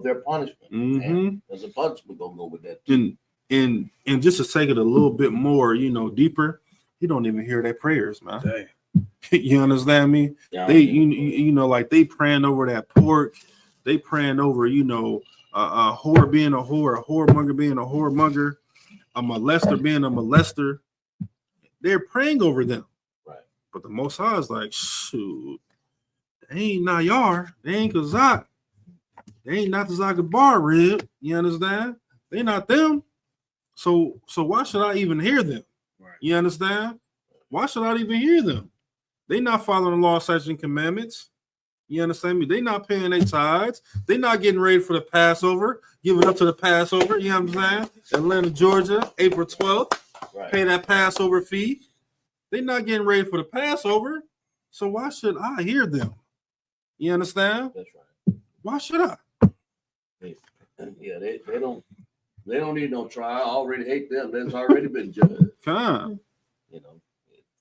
their punishment. And there's a punishment gonna go with that too. And just to take it a little bit more, deeper, you don't even hear their prayers, man. Dang. You understand me? Yeah, They, like they praying over that pork. They praying over, a whore being a whore, a whoremonger being a whoremonger, a molester being a molester. They're praying over them. Right. But the Most High is like, shoot, they ain't Nayar, they ain't Kazak, they ain't not the Zagabar rib. You understand? They not them. So why should I even hear them? Right. You understand? Why should I even hear them? They not following the law, statutes, and commandments. You understand me? They not paying their tithes. They not getting ready for the Passover, giving up to the Passover. You know what I'm saying? Atlanta, Georgia, April 12th. Right. Pay that Passover fee. They not getting ready for the Passover. So why should I hear them? You understand? That's right. Why should I? Yeah, they don't need no trial. I already hate them. There's already been judged. Come.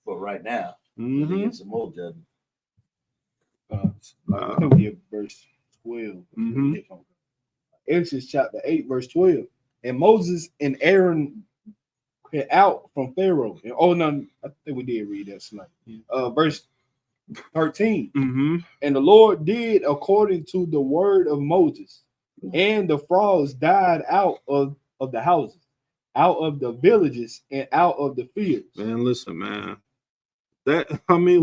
For right now. Mm-hmm. Get some more judgment. I think we have verse 12. Mm-hmm. Exodus chapter 8, verse 12. And Moses and Aaron went out from Pharaoh. And I think we did read that tonight. Verse 13. Mm-hmm. And the Lord did according to the word of Moses, and the frogs died out of the houses, out of the villages, and out of the fields. Man, listen, man. We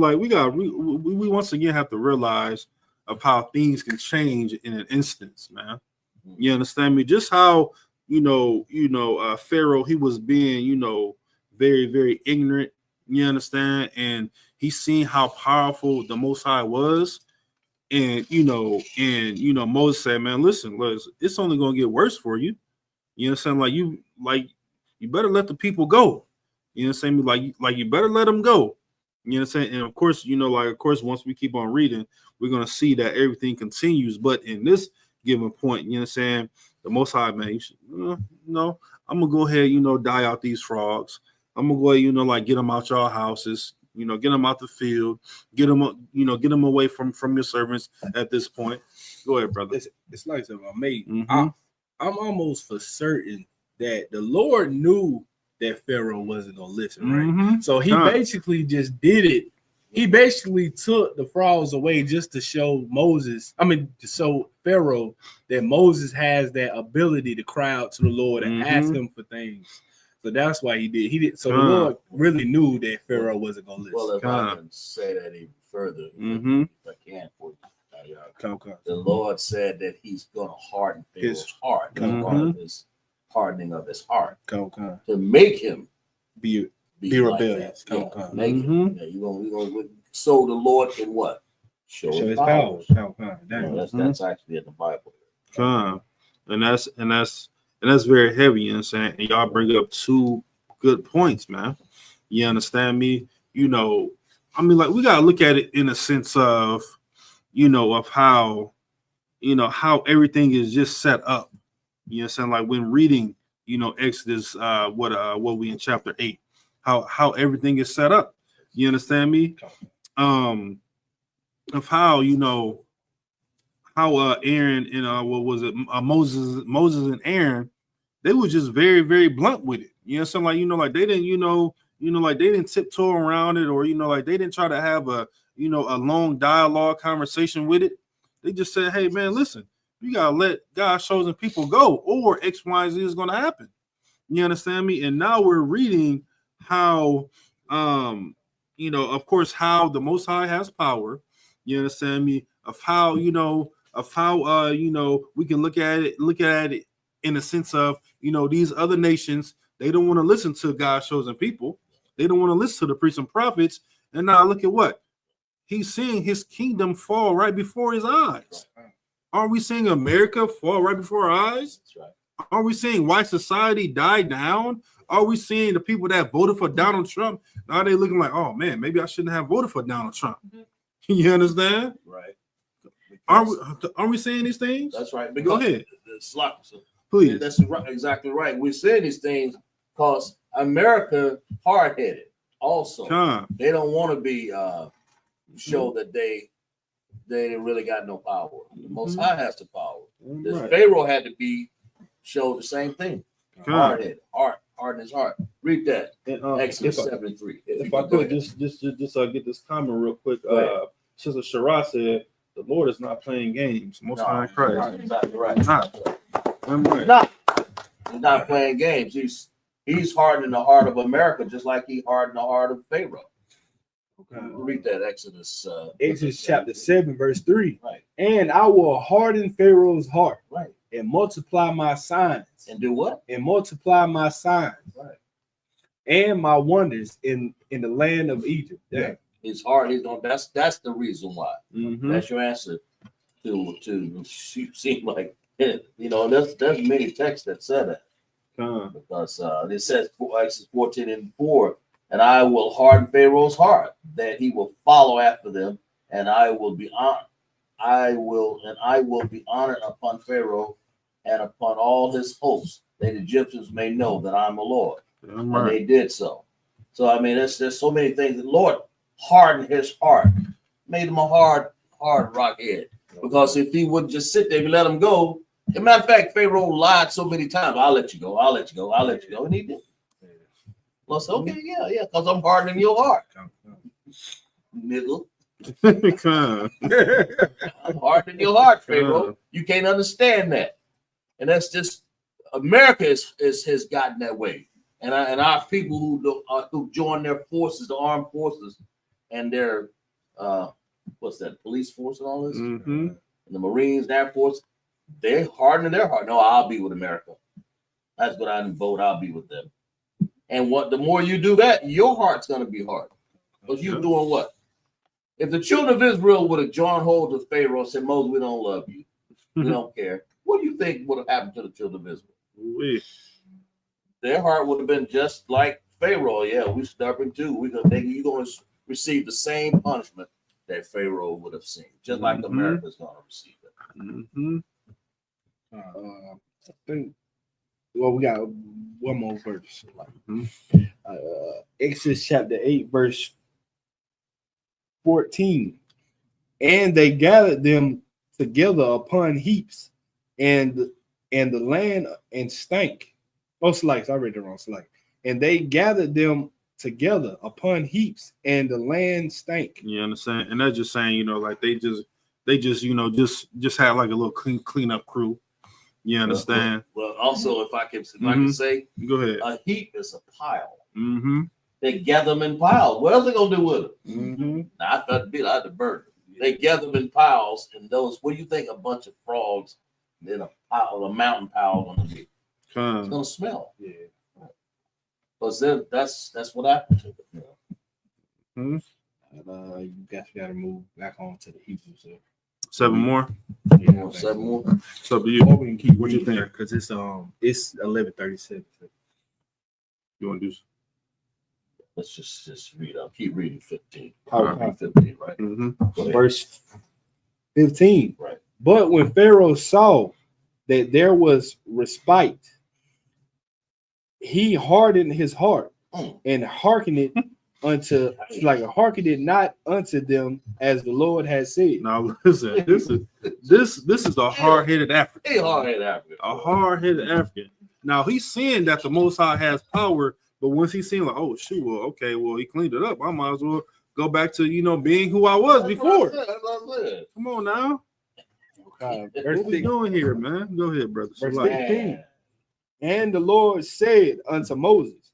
once again have to realize of how things can change in an instance, man. You understand me? Just how Pharaoh, he was being, very, very ignorant. You understand? And he's seen how powerful the Most High was. And Moses said, man, listen, it's only gonna get worse for you. You understand? You better let the people go. You understand me? Like you better let them go. You understand? And of course, once we keep on reading, we're gonna see that everything continues. But in this given point, you understand, the Most High, man, you should, no, I'm gonna go ahead, die out these frogs. I'm gonna go ahead, get them out y'all houses. Get them out the field, get them away from your servants at this point. Go ahead, brother. It's like something I made. I'm almost for certain that the Lord knew that Pharaoh wasn't gonna listen, right? Mm-hmm. So he basically just did it. He basically took the frogs away just to show to show Pharaoh that Moses has that ability to cry out to the Lord and ask him for things. So that's why he did. He did. So the Lord really knew that Pharaoh wasn't gonna listen. Well, if I can say that even further, if I can, for the Lord said that He's gonna harden Pharaoh's heart. That's part of His hardening of his heart to make him be rebellious. You're gonna so the Lord can what? Show his power. That's actually in the Bible. And that's very heavy, you know what I'm saying? And y'all bring up two good points, man. You understand me? We gotta look at it in a sense of, of how, how everything is just set up. You know what I'm saying? Like when reading, Exodus, what we in chapter 8, how everything is set up. You understand me? Of how, how Aaron and Moses and Aaron, they were just very, very blunt with it. You know, something like they didn't, they didn't tiptoe around it, or they didn't try to have a long dialogue conversation with it. They just said, hey man, listen, you gotta let God's chosen people go, or X, Y, and Z is gonna happen. You understand me? And now we're reading how of course, how the Most High has power. You understand me? Of how, we can look at it in a sense of, these other nations, they don't want to listen to God's chosen people. They don't want to listen to the priests and prophets. And now look at what he's seeing, his kingdom fall right before his eyes. Aren't we seeing America fall right before our eyes? That's right. Are we seeing white society die down? Are we seeing the people that voted for Donald Trump? Now they looking like, oh man, maybe I shouldn't have voted for Donald Trump. You understand? Right. Are we saying these things? That's right. Go ahead. Please. Please. That's exactly right. We're saying these things because America hard-headed. also, Come. they don't want to be show that they really got no power. The Most High has the power. This Right. Pharaoh had to be showed the same thing. Come. Hard-headed, hard in his heart. Read that. And, Exodus 73. If I could just get this comment real quick. Sister Shara said, "The Lord is not playing games. Most High in Christ." Exactly right. Not. I'm right. He's not playing games. He's hardening the heart of America just like he hardened the heart of Pharaoh. Okay. Read that Exodus. Exodus chapter 7, verse 3. Right. And I will harden Pharaoh's heart. Right. And multiply my signs. And do what? And multiply my signs. Right. And my wonders in the land of Egypt. Yeah. His heart. He's going. That's the reason why. Mm-hmm. That's your answer to seem like there's many texts that say that. Because it says Exodus 14:4, and I will harden Pharaoh's heart that he will follow after them, and I will be honored. I will be honored upon Pharaoh and upon all his hosts, that the Egyptians may know that I'm the Lord. And they did so. So I mean, there's so many things. The Lord hardened his heart, made him a hard rock head. Because if he would just sit there, if you let him go. As a matter of fact, Pharaoh lied so many times. I'll let you go. I'll let you go. I'll let you go. And he did. Well, so, okay, yeah, because I'm hardening your heart. Nigga. I'm hardening your heart, Pharaoh. You can't understand that. And that's just America has gotten that way. And our people who join their forces, the armed forces, and their what's that, police force and all this, and the Marines, Air Force, they're hardening their heart. No, I'll be with America. That's what I vote. I'll be with them. And the more you do that, your heart's going to be hard. Because you're doing what? If the children of Israel would have joined hold of Pharaoh and said, Moses, we don't love you. We don't care. What do you think would have happened to the children of Israel? Their heart would have been just like Pharaoh. Yeah, we stubborn too. You're going to receive the same punishment that Pharaoh would have seen, just like America's going to receive it. I think. Well, we got one more verse. Exodus chapter 8, verse 14. And they gathered them together upon heaps, and the land and stank. Oh, slice. I read the wrong slice. And they gathered them together upon heaps, and the land stank. You understand? And that's just saying, like they just had like a little cleanup crew. You understand? Well, also, if I can say, go ahead. A heap is a pile. Mm-hmm. They gather them in piles. What else they gonna do with them? Mm-hmm. Now, I thought I had to burn them. They gather them in piles, and those. What do you think? A bunch of frogs in a pile, a mountain pile, gonna be? It's gonna smell. Yeah. Because then that's what happened to them. You guys got to move back on to the Hebrews. 7 more. Yeah, 7 more. It's up to you. Or we can keep What you think? Because it's 11:37. You want to do? Let's just read. I'll keep reading 15. Okay. 15, right? Verse 15. Right. But when Pharaoh saw that there was respite, he hardened his heart and hearkened it hearkened it not unto them as the Lord had said. Now listen, this is a hard-headed African. A hard-headed African. A hard-headed African. Now he's seeing that the Most High has power, but once he's seeing like, oh shoot, well, okay, well he cleaned it up. I might as well go back to being who I was before. Come on now. What we doing here, man? Go ahead, brother. Verse 15. And the Lord said unto Moses,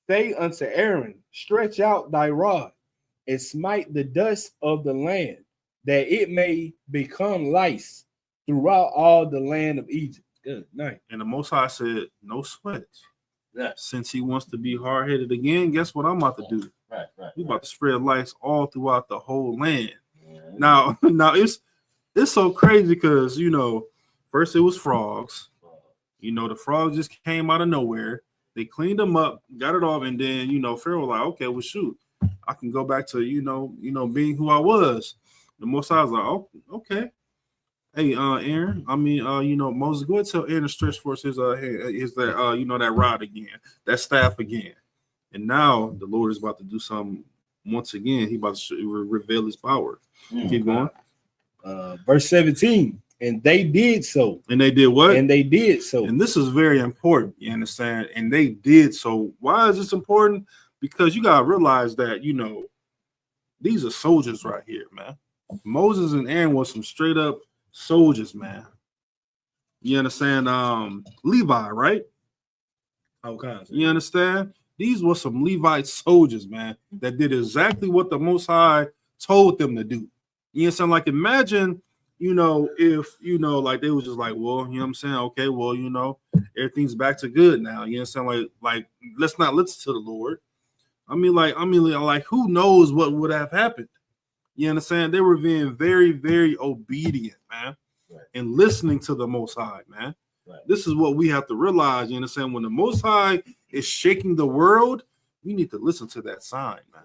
say unto Aaron, stretch out thy rod and smite the dust of the land, that it may become lice throughout all the land of Egypt. Good night. And the Most High said, no sweat. Yeah. Since he wants to be hard-headed again, guess what I'm about to do? Right. We're about to spread lice all throughout the whole land. Yeah. Now it's so crazy because first it was frogs. The frogs just came out of nowhere. They cleaned them up, got it off, and then Pharaoh was like, okay, well shoot, I can go back to being who I was. The Most High was like, oh, okay. Hey, Aaron. Moses, go ahead and tell Aaron to stretch forth his that that rod again, that staff again. And now the Lord is about to do something once again. He about to reveal his power. Keep going. Verse 17. And they did so. And they did what? And they did so. And this is very important. You understand? And they did so. Why is this important? Because you gotta realize that, you know, these are soldiers right here, man. Moses and Aaron was some straight up soldiers, man. You understand? Levi, right? Okay. You understand? These were some Levite soldiers, man, that did exactly what the Most High told them to do. You understand? Like, imagine, you know, if, you know, like they was just like, well, you know what I'm saying? Okay, well, you know, everything's back to good now. You understand? Like, let's not listen to the Lord. I mean, like, who knows what would have happened? You understand? They were being very, very obedient, man, right, and listening to the Most High, man. Right. This is what we have to realize. You understand? When the Most High is shaking the world, you need to listen to that sign, man.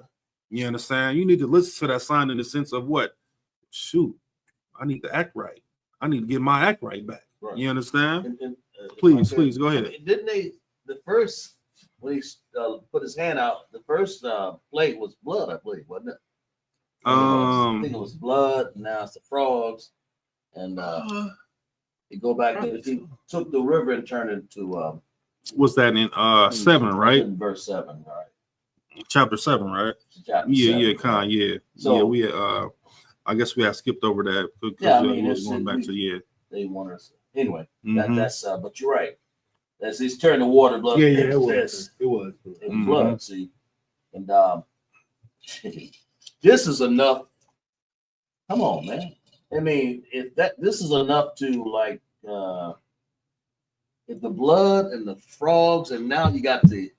You understand? You need to listen to that sign in the sense of what? Shoot, I need to act right. I need to get my act right back. Right. You understand? Please go ahead. I mean, didn't they? The first when he put his hand out, the first plate was blood, I believe, wasn't it? I think it was blood. Now it's the frogs, and you go back there. He took the river and turned it to. What's that in 7, right? In verse 7, right? Chapter 7, right? Chapter yeah, 7, yeah, right? kind, yeah. So, yeah, we I guess we have skipped over that because yeah, I mean, was going back to They want us anyway. That's but you're right. That's he's turned the water blood. Yeah, it was. It was blood. See, and this is enough. Come on, man. I mean, this is enough to like if the blood and the frogs, and now you got the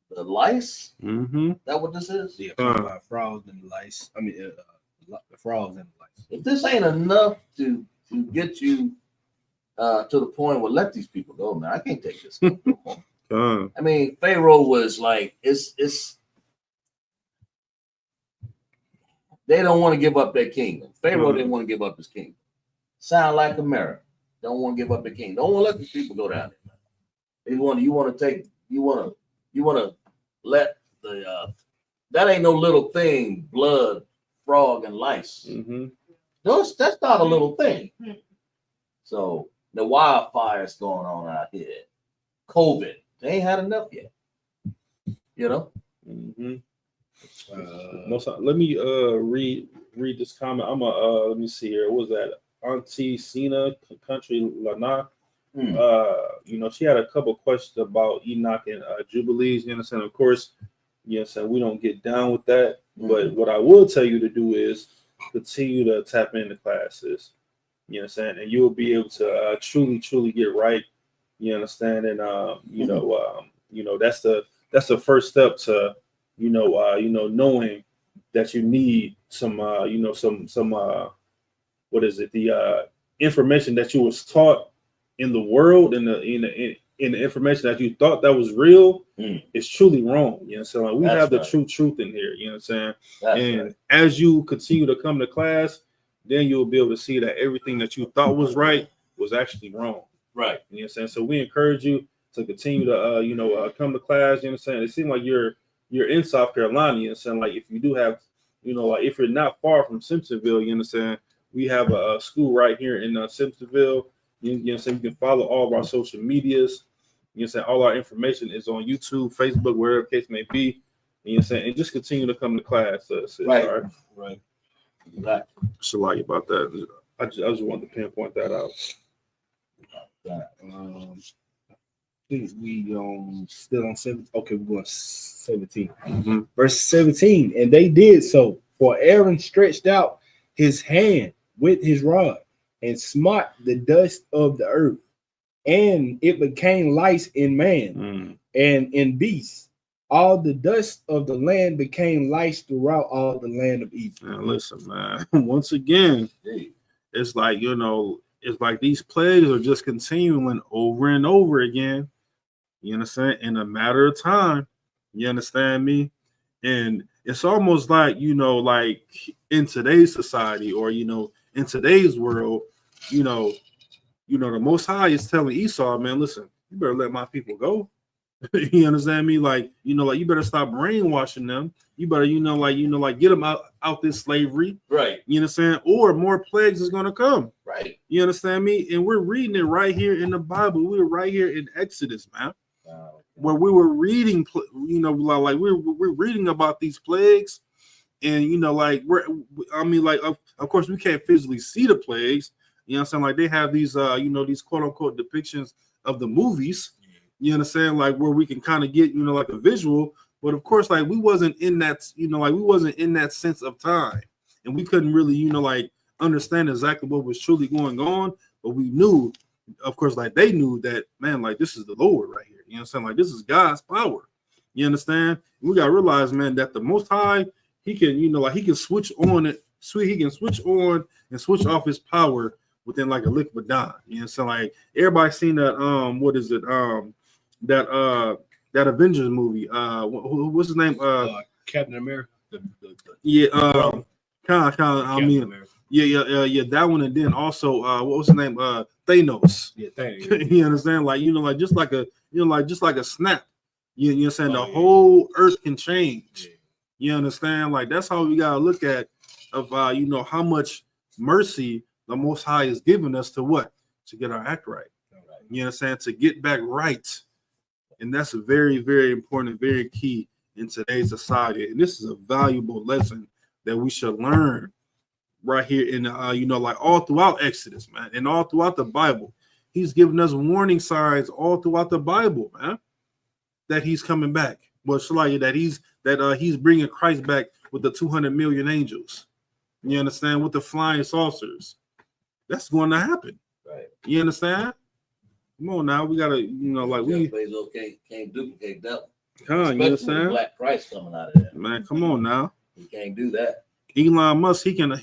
lice. That what this is? Yeah, frogs and lice. I mean, the frogs and the lice. If this ain't enough to get you to the point where let these people go, man. I can't take this. I mean, Pharaoh was like, it's. They don't want to give up their kingdom. Pharaoh didn't want to give up his kingdom. Sound like America. Don't want to give up their kingdom. Don't want to let these people go down there. You want to let the that ain't no little thing, blood, frog, and lice. That's not a little thing. So the wildfires going on out here, COVID, they ain't had enough yet. You know. Let me read this comment. Let me see here. What was that? Auntie Cena Country Lana. You know, she had a couple questions about Enoch and Jubilees. You understand? Of course, you understand we don't get down with that. But what I will tell you to do is continue to tap into classes. You understand? And you will be able to truly get right. You understand? And you know, that's the first step to knowing that you need some what is it? The information that you was taught in the world and in the information that you thought that was real is truly wrong. You know, so like, we have the true truth in here. You know what I'm saying? And as you continue to come to class, then you'll be able to see that everything that you thought was right was actually wrong. Right. You know what I'm saying? So we encourage you to continue to come to class. You know what I'm saying? It seems like you're in South Carolina. You know what I'm saying? Like if you do have, like if you're not far from Simpsonville, you understand, we have a school right here in Simpsonville. You know, so you can follow all of our social medias. You know, saying all our information is on YouTube, Facebook, wherever the case may be. You know, saying and just continue to come to class. Sis, right. All right. Exactly. So like about that, I just wanted to pinpoint that out. Please, we still on 7. Okay, we're going 17. Verse 17, and they did so. For Aaron stretched out his hand with his rod and smote the dust of the earth, and it became lice in man and in beasts. All the dust of the land became lice throughout all the land of Egypt. Now listen, man. Once again, it's like it's like these plagues are just continuing over and over again. You understand? In a matter of time. You understand me? And it's almost like, like in today's society or, in today's world, the Most High is telling Esau, man, listen, you better let my people go. You understand me? Like, you better stop brainwashing them. You better, get them out this slavery. Right. You understand? Or more plagues is gonna come. Right. You understand me? And we're reading it right here in the Bible. We're right here in Exodus, man. Where we were reading, we're reading about these plagues, and of course we can't physically see the plagues. You know what I'm saying? Like they have these these quote unquote depictions of the movies. You understand? Like where we can kind of get like a visual, but of course we wasn't in that we wasn't in that sense of time, and we couldn't really understand exactly what was truly going on. But we knew, of course, they knew that, man, this is the Lord right here. You understand? Like this is God's power. You understand? We gotta realize, man, that the Most High, he can he can switch on it. He can switch on and switch off his power within like a lick of a dime. You know, so like everybody seen that what is it that Avengers movie, what's his name, Captain America. That one. And then also what was his name, Thanos. Thanos. You understand, just like a snap, you understand, the whole earth can change. You understand, like that's how we gotta look at of how much mercy the Most High is giving us to get our act right. You understand, to get back right. And that's a very, very important, very key in today's society. And this is a valuable lesson that we should learn right here in all throughout Exodus, man, and all throughout the Bible. He's giving us warning signs all throughout the Bible, man, that he's coming back. Well, that he's bringing Christ back with the 200 million angels. You understand, with the flying saucers. That's going to happen. Right. You understand? Come on now, we gotta, Bezos can't duplicate that one. You understand? Black Christ coming out of there. Man, come on now. He can't do that. Elon Musk, he can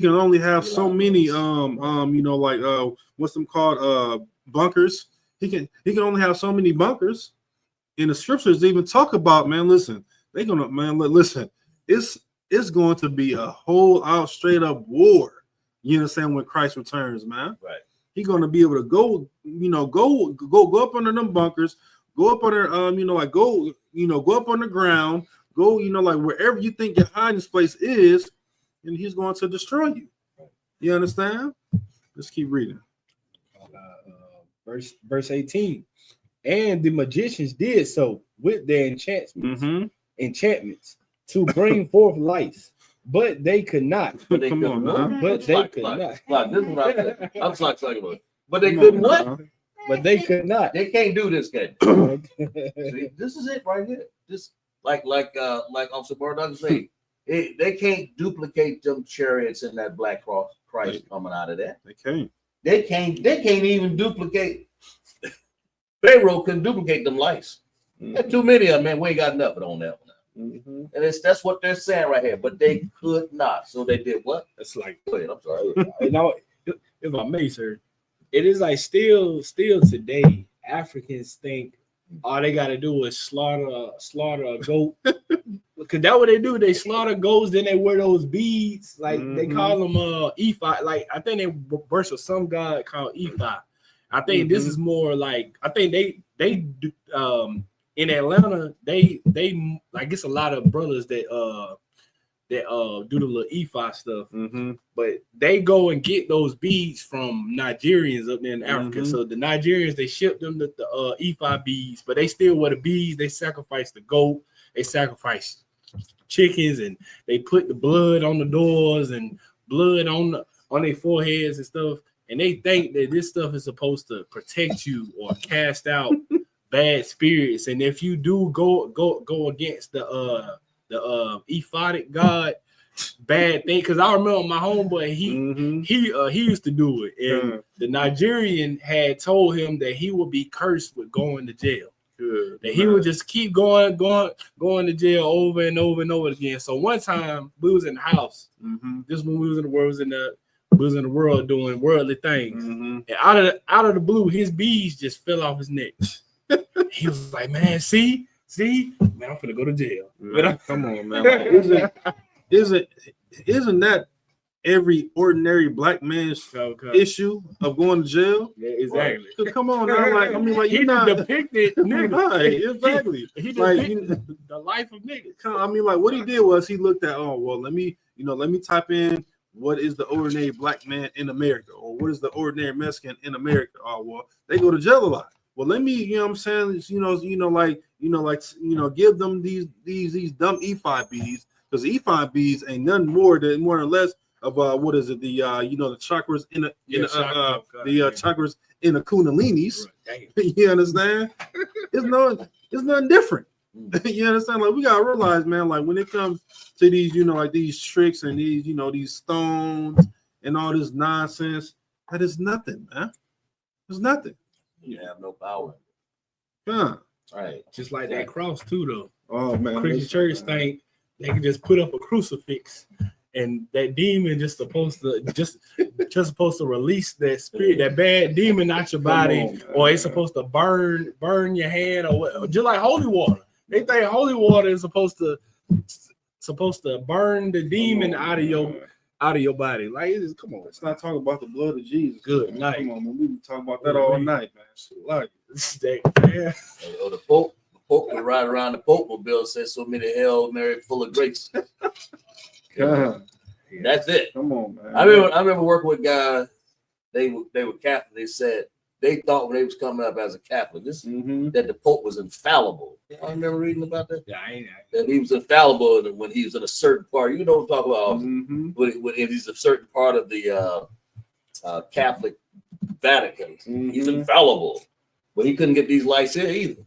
only have so many what's them called bunkers. He can only have so many bunkers. In the scriptures, they even talk about, man, listen, it's going to be a whole out straight up war. You understand, when Christ returns, man. Right. He's gonna be able to go up under them bunkers, go up under go up on the ground, go wherever you think your hiding place is, and he's going to destroy you. You understand? Let's keep reading. Verse 18. And the magicians did so with their enchantments to bring forth lights, but they could not. But they could not. This is what I said. I'm talking. But they couldn't what? But they could not. They can't do this game. See, this is it right here. Just like Officer Bardock say, they can't duplicate them chariots in that black cross Christ coming out of that. They can't even duplicate. Pharaoh couldn't duplicate them lights. There's too many of them, man. We ain't got nothing on that one. And that's what they're saying right here. But they could not. So they did what? It's like, go ahead, I'm sorry. If I may, sir, it is like still today, Africans think all they gotta do is slaughter a goat. Because that's what they do. They slaughter goats, then they wear those beads. Like they call them ephod. Like I think they worship some god called ephod. I think this is more like, I think they in Atlanta, they like, it's a lot of brothers that do the little ephod stuff, but they go and get those beads from Nigerians up there in Africa. So the Nigerians, they ship them the ephod beads, but they still wear the beads. They sacrifice the goat, they sacrifice chickens, and they put the blood on the doors and blood on their foreheads and stuff. And they think that this stuff is supposed to protect you or cast out bad spirits. And if you do go against the ephodic god, bad thing. Because I remember my homeboy, he used to do it, and the Nigerian had told him that he would be cursed with going to jail. That he would just keep going to jail over and over and over again. So one time we was in the house. This when we was in the world doing worldly things, and out of the blue, his beads just fell off his neck. He was like, "Man, see, man, I'm gonna go to jail." Man, come on, man. Like, isn't that every ordinary black man's issue of going to jail. Yeah, exactly. Right. Come on now, like I mean, like he you're not depicted niggas. right, exactly. He like depicted the life of niggas. I mean, like what he did was he looked at, oh well, let me type in what is the ordinary black man in America, or what is the ordinary Mexican in America. Oh well, they go to jail a lot. Well, let me, you know what I'm saying, give them these dumb E5Bs, because the E5Bs ain't nothing more than less of what is it, the the chakras in the chakras in the kundalinis. Right. You understand? It's nothing different. You understand? Like we gotta realize, man, like when it comes to these, like these tricks and these, these stones and all this nonsense, that is nothing, man. It's nothing. You have no power. Yeah. Right. Just like that cross too, though. Oh man, Christian church think they can just put up a crucifix, and that demon just supposed to release that spirit, that bad demon out your body, or it's supposed to burn your hand, or what, just like holy water. They think holy water is supposed to burn the demon out of your body. Like, come on, let's not talk about the blood of Jesus. Good night. Come on, man. We can talk about that all night, man. Like, yeah. Or the Pope would ride around the Pope mobile, says so many Hail Mary full of grace. That's it. Come on, man. I remember working with guys. They were Catholic. They said they thought when they was coming up as a Catholic, that the Pope was infallible. I remember reading about that. Yeah, that he was infallible when he was in a certain part. You know what I'm talking about? When he's a certain part of the Catholic Vatican, he's infallible. But he couldn't get these lights in either.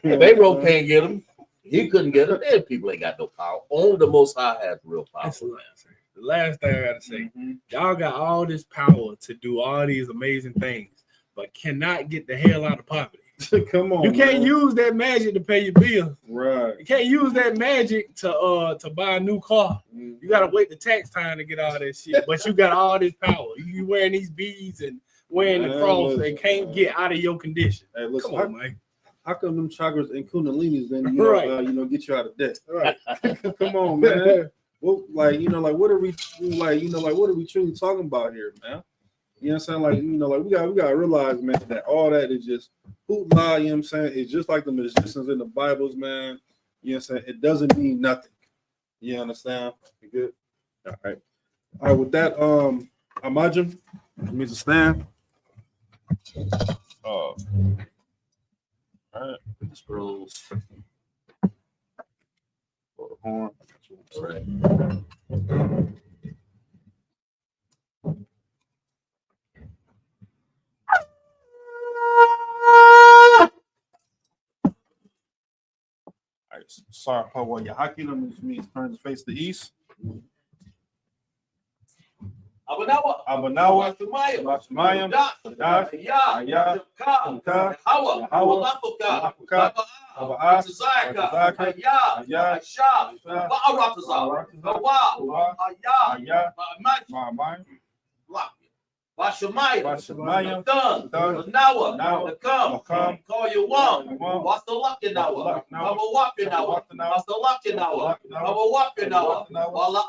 Pharaoh can't get them. He couldn't get them. And people ain't got no power. Only the Most High has real power. That's the last thing I gotta say. Y'all got all this power to do all these amazing things, but cannot get the hell out of poverty. Come on, you can't use that magic to pay your bill. Right. You can't use that magic to buy a new car. You gotta wait the tax time to get all that shit. But you got all this power. You wearing these beads and wearing the cross and can't get out of your condition. Hey, listen, come on, man. How come them chakras and kundalinis then get you out of debt? Right. Come on, man. Well, what are we truly talking about here, man? You know what I'm saying? We gotta realize, man, that all that is just hoopla, you know what I'm saying? It's just like the magicians in the Bibles, man. You know what I'm saying? It doesn't mean nothing. You understand? You good? All right. All right, with that, Amajim, Mr. Stan. All right. Scrolls. For the horn. All right. Sorry, Paul Yahakin, which means turn to face the east. Abanawa, Bashamayim, Dash, Ayah, Ka, Hawa, Lafuka, Abaa, Zaka, Ayah, Shah, Ba'aratazar, Bawa, Ayah, Ma'amayim, Bashamayim, Dun, Nawa, the come, call you one. What's the luck in Nawa? Have a whopping Nawa. What's the luck in Nawa? Have a whopping Nawa. Walla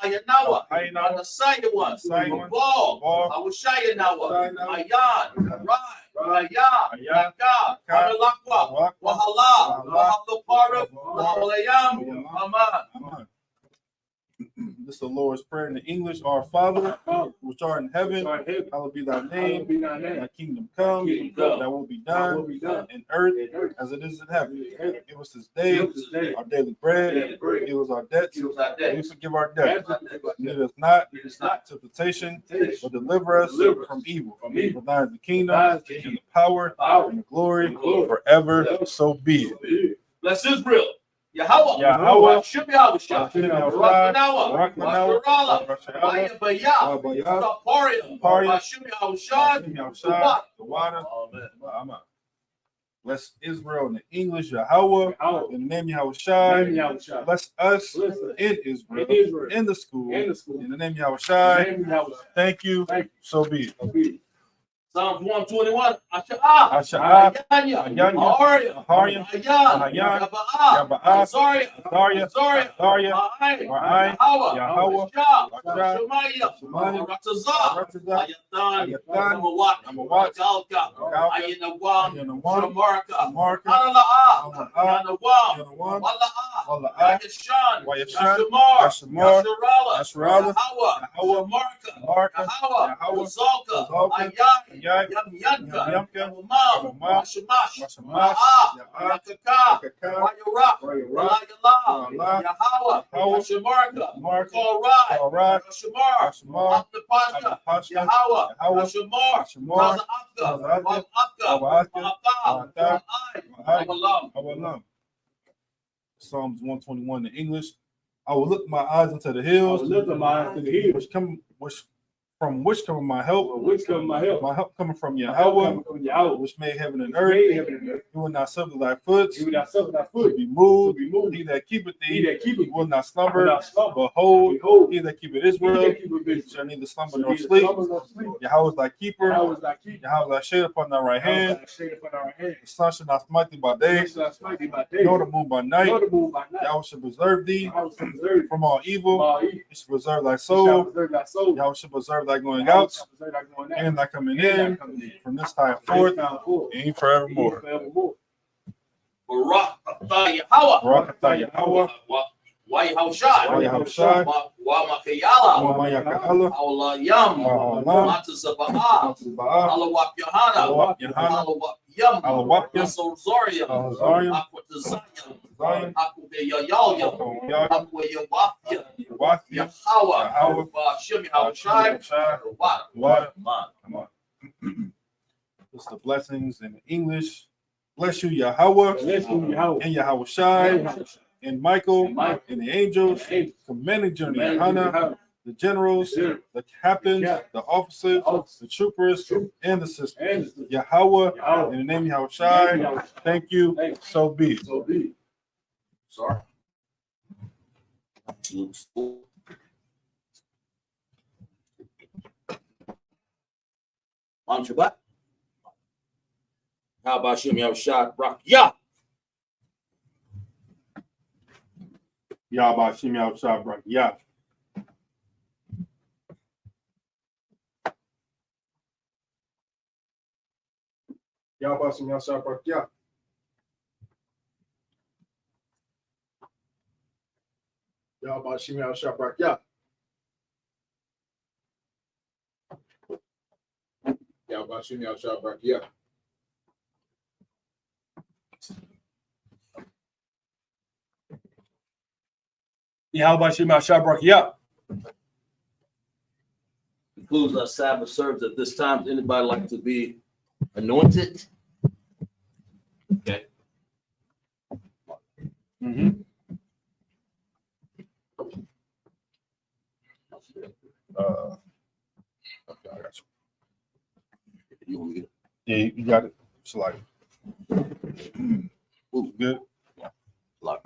Ayanawa. On the side one. Ball. I was shy Nawa. Ayan. Right. Ayah. Amalakwa. Wahala. Wahakapara. Wahalayam. Aman. This is the Lord's Prayer in the English. Our Father, which art in heaven, hallowed be thy name. Thy kingdom come, thy will be done in earth as it is in heaven. Give us this day our daily bread. Give us our debts. We forgive our debts. Lead us not into temptation, but deliver us from evil. For thine is the kingdom, and the power, and the glory forever. So be it. Bless Israel. Yahweh, Shibbi Abishah, Rakmanawa, Rashtarala, Bayah, Paria, Shibbi Abishah, the water. Amen. Bless Israel in the English, Yahweh, in the name Yahweh Shai. Bless us in Israel, in the school, in the name Yahweh Shai. Thank you. So be it. Psalms 121. Asha'ah, Ayanya. Ayanya, Aharia. Aharia, Ayan. Ayan, Yaba'ah. Yaba'ah, Azaria. Azaria, Azaria. Azaria, Ma'ai. Ma'ai, Yahweh. Yahweh, Shah. Shah, Shemaiah. Shemaiah, Ratazah. Ratazah, Ayatan. Ayatan, Namawat. Namawat, Galka. Galka, Ayanawan. Ayanawan, Shamarka. Shamarka, Anala'ah. Anala'ah, Yanawam. Yanawan, Wala'ah. Wala'ah, Yashan. Wayashan, Yashamar. Yashamar, Yasharala. Yasharala, Yahweh. Yahweh, Shamarka. Marka, Yahweh. Yahweh, Zalka. Zalka, Ayai. Ayai, Yamyanka. Yamyanka, Yamamam. Yamamam, Shamash. Shamash, Ma'ah. Ya'ah, Yakaka. Yakaka, Wayarah. Wayarah, Walayala. Wayala, Yahweh. Yahweh, Shamarka. Marka, Korai. Korai, Shamar. Shamar, Apnapashka. Apnapashka, Yahweh. Yahweh, Shamar. Shamar, Taza'afka. Taza'afka, Wab'afka. Wab'afka, Ma'atam. Ma'atam, Ma'ai. Ma'ai, Awalam. Awalam. Psalms 121 in English. I will lift my eyes into the hills, which come my help. My help coming from Yahweh, which made heaven and earth. You will not suffer thy foot to be moved. He that keepeth thee will not slumber. Behold, he that keepeth Israel shall neither slumber nor sleep. Yahweh is thy keeper. Yahweh is thy shade upon thy right hand. The sun shall not smite thee by day, nor the moon by night. Yahweh shall preserve thee from all evil. He shall preserve thy soul. Yahweh shall preserve thy going out and thy coming in from this time forth and forevermore. Barak atah Yahweh. Barak atah Yahweh. Wa Yahushai. Wa Yahushai. Wa Makayala. Wa Mayaka'ala. Hawla Yam. Hawla. Mata Sabbath. Sabbath. Halawap Yohana. Halawap Yohana. Halawap Yam. Halawap Yam. Hasozoria. Hasozoria. Akwatazayam. Zion. Akwayayalya. Akwayayalya. Akwayawafya. Yahweh. Yahweh. Ba'ashem Yahushai. Water. Come on. It's the blessings in English. Bless you, Yahweh. And Yahweh Shai. And Michael. And the angels. Commanding journey. Hannah. The generals, the captains, the officers, the troopers, and the sisters. Yahweh, in the name of Yahweh Shai, thank you, so be it. Sorry. On Shabbat. How about Shem Yahushai Barak Yah? Yahweh Shem Yahushai Barak Yah. Yahweh Shem Yahushai Barak Yah. Yahweh Shem Yahushai Barak Yah. Yahweh Shem Yahushai Barak Yah. Yahweh Shem Yahushai Barak Yah. Concludes our Sabbath service at this time. Does anybody like to be anointed? Okay. Mm-hmm. Okay, I got you. You want me to get it? Yeah, you got it. It's like, good. Lock.